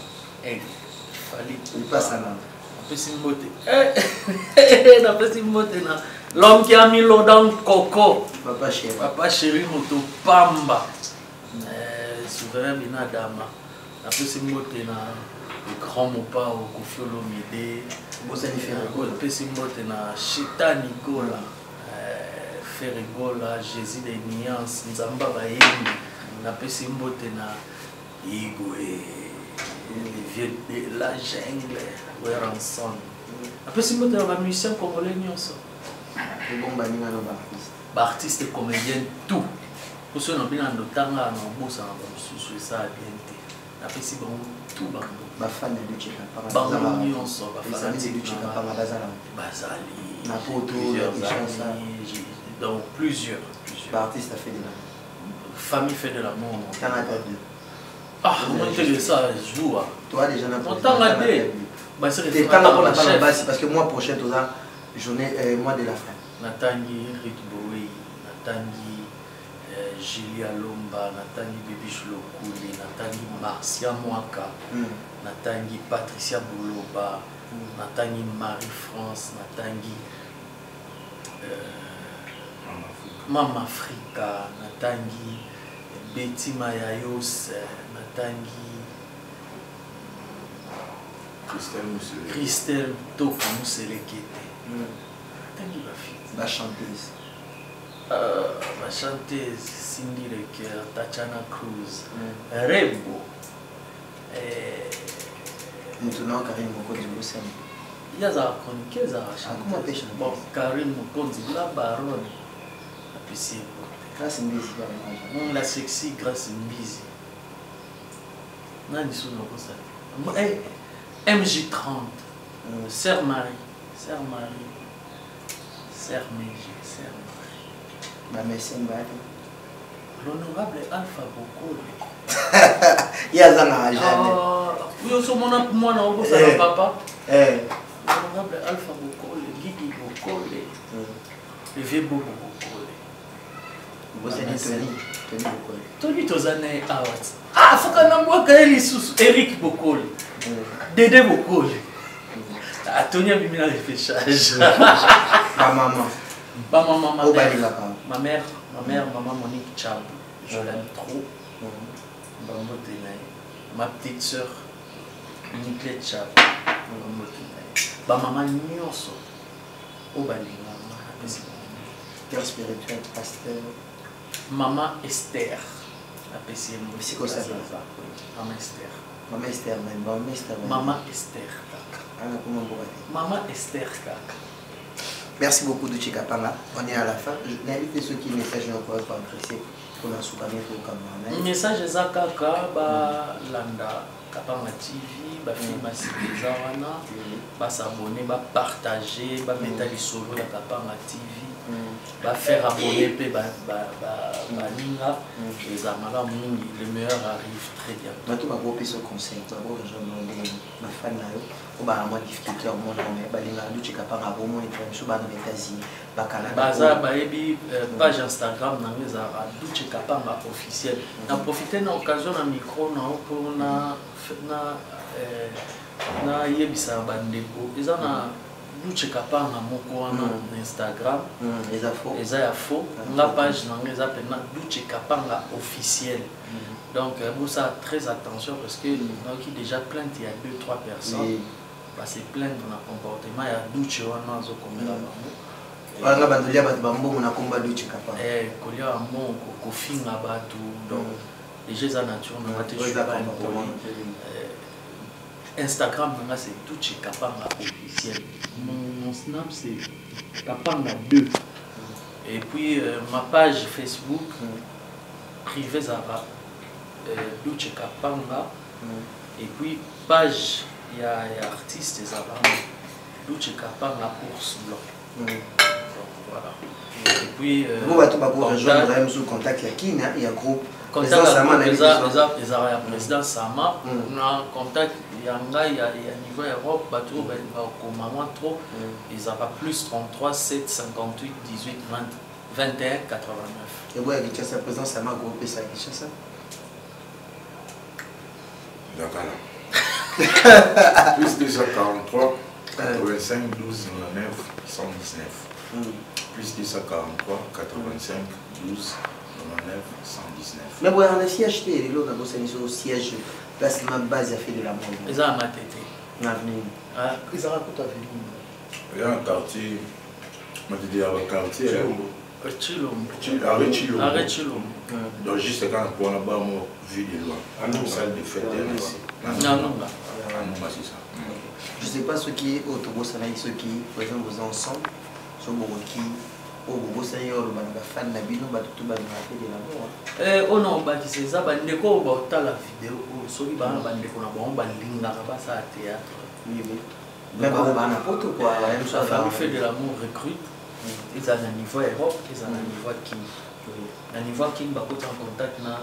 Fali. Il passe à l'an. La pesi mote. La pesi mote na l'homme qui a mis l'eau dans le coco. Papa chéri moto pamba. Souverain binadama. La pesi mote na le grand mopa au Kofi Olomide. La pesi mote na Chita Nicola. Ferigola, Jésus des Nuances, Nzamba Baïni, na pesi mbote na Igwe, les vieux de la jungle, Weranson. Na pesi mbote na musicien congolais nyonso. Bon bani na artiste. Artiste comédien tout. Pour ceux qui ont tanga na bossa na susu ça bien té. Na pesi bon tout bango. Ba fan de Duché Kapang. Bango nyonso, ba fan de Duché Kapang Bazali. Bazali. Na poto, donc plusieurs. Artiste a fait de l'amour. Famille fait de l'amour. Ah, comment tu ça joue? Toi déjà n'a pas. C'est parce que moi prochain tout ça, journée mois de la fin. Natangi Rick Bowie, Natangi Julia Lomba, Natangi Bibiche Lokuli, Natangi Marcia Mwaka, Natangi Patricia Bouloba, Natangi Marie-France, Natangi Mama Africa natangi Betty Mayayos natangi Christelle Toko Mousselekete natangi ba chanteuse ma chanteuse Cindy Lecker, Tatiana Cruz, Rebo. Maintenant, Karim Mokonzi Boussem. Il y a des chroniqueurs à chanter. Bon, Karim Mokonzi, la baronne. Apprécié. Grâce Mbizi. La sexy Grâce Mbizi. Nani sous nos ça. MJ30. Sœur Marie. Sœur Marie. Sœur Méji. Sœur Marie. L'honorable Alpha Bokole. Il y a un agent. Oui, on se montre moi dans le papa. L'honorable Alpha Bokole, Guigui Bokole, le vieux Bobo Bokole. Vous êtes Tony Bokole. Tony Tozane Awat. Ah, faut qu'on envoie Kaeli sous Eric Bokole. Dédé Bokole. Ah, Tony a mis dans le féchage. Ma maman. Ma mère, maman Monique Chab. Je l'aime trop. Ma petite soeur, Niclette Chab. Maman Nyonso. Père spirituel, pasteur. Maman Esther. C'est quoi ça? Maman Esther. Maman Esther, même. Maman Esther. Maman Esther. Maman Esther. Merci beaucoup de Chikapanga. On est à la fin. Je n'invite ceux qui message ne pourraient pas apprécier pour la soutenir pour Cameroun. Message Zakaka, Landa, Kapanga TV, film Zawana, s'abonner, partager, mettre les solos à Kapanga TV, faire abonner, le meilleur arrive très bien. Maintenant, je vais vous conseiller. Ma fan moi difficulté au monde mais page Instagram officiel na profiter na occasion na micro na yebisa bandeko eza na Duche Kapanga moko wana na Instagram eza ya faux la page na eza pena Duche Kapanga officiel. Donc vous ça très attention parce que qui déjà plainte il y a 2-3 personnes se plaindre dans le comportement il y a Duche wana zo komela bango wanga bandolia batu bambo na komba Duche Kapanga kolia mo ko finga batu donc les jeux à nature na wate Instagram c'est Duche Kapanga officiel. Mon snap c'est Kapanga 2 et puis ma page Facebook privée Zara Duche Kapanga et puis page il y a artistes Zara Duche Kapanga Ours Blanc. Voilà. Et puis vous avez rejoindre sous contact il y a groupe contact les président Sama on a contact il y a niveau Europe bateau comme moi trop ils ont pas plus 33 7 58 18 21 89 et vous avez sa présence Sama groupe ça ça d'accord plus 243 85 12 99 119 plus 243 85 12 99 119 mais vous avez un siège télé là dans ce siège place ma base a fait de la mode ils ont ma tête l'avenir ils ont tout avenir il y a un quartier m'a dit à un quartier arrête Chilo donc juste quand on a bas moi vu de loin à nous salle de fête non c'est ça je sais pas ceux qui autobus là ceux qui par exemple vous ensemble sur Boroki au Bobosayo le banda fan na bino ba tout ba na fait de l'amour oh non ba qui c'est ça ba ndeko ba ta la vidéo soki ba ndeko na ba linga ba ça théâtre oui mais ba na poto quoi ça fait de l'amour recrute ils ont un niveau Europe ils ont un niveau King un niveau King ba en contact na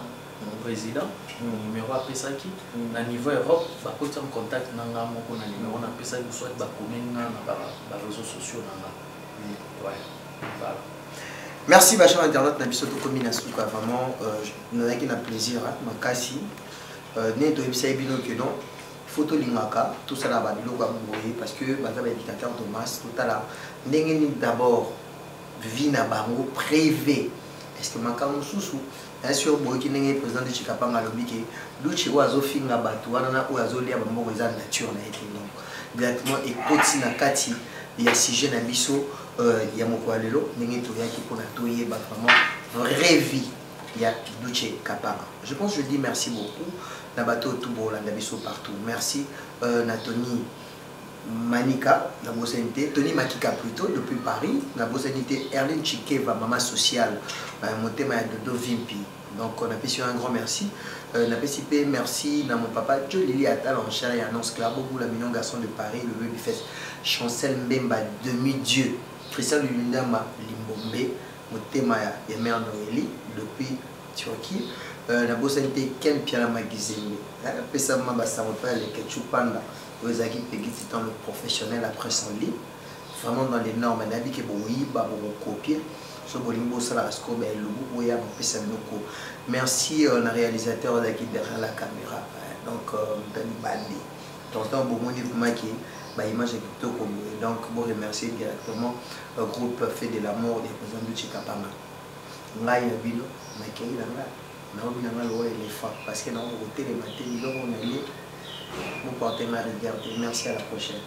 président numéro à Pesaki na niveau Europe ba en contact na ngamo ko na numéro na Pesaki soit ba commun na ba réseaux sociaux na ouais. Voilà. Merci Bachar Internet na biso to komina suka vraiment na qui na plaisir makasi né to ibisa bino que non photo lingaka tout ça là ba biloko boye parce que baza ba dictateur de masse tout à la ndenge ni d'abord vie na bango privé. Est-ce que makambo susu bien sûr boy ki ndenge président de Chikapanga lobi ke Luchi oazo finga batu wana na oazo lia bamboko eza nature na été donc directement ekoti na kati ya sujet na biso ya moko lelo ndenge toyaki pona toyeba vraiment vraie vie ya Luchi Kapanga. Je pense que je dis merci beaucoup na bato tout bolanda biso partout. Merci na Tony Manika, la Bossanité, Tony Makika plutôt, depuis Paris, la Bossanité, Erlene Chikeva, maman sociale, mon thème est de Dovimpi. Donc on a fait un grand merci. On a fait merci à mon papa, Joe Lili Attal en chair et annonce Clabo, la mignon garçon de Paris, le baby fest, Chancel Mbemba, demi-dieu, Christian Lulindama, Limbombe, mon thème est Mère Noélie, depuis Turquie. La Bossanité, Ken Piala Magizembe, la Pessa Mamba Samopa, les Ketchupanda. Vous avez dans le professionnel après son lit, vraiment dans les normes, d'avis que vous copier. Merci au réalisateur derrière la caméra. Donc, donc, vous remercier directement le groupe Fait de l'amour des présidents de Chikapanga. Parce que dans le côté des matins, vous portez ma regarder. Merci, à la prochaine.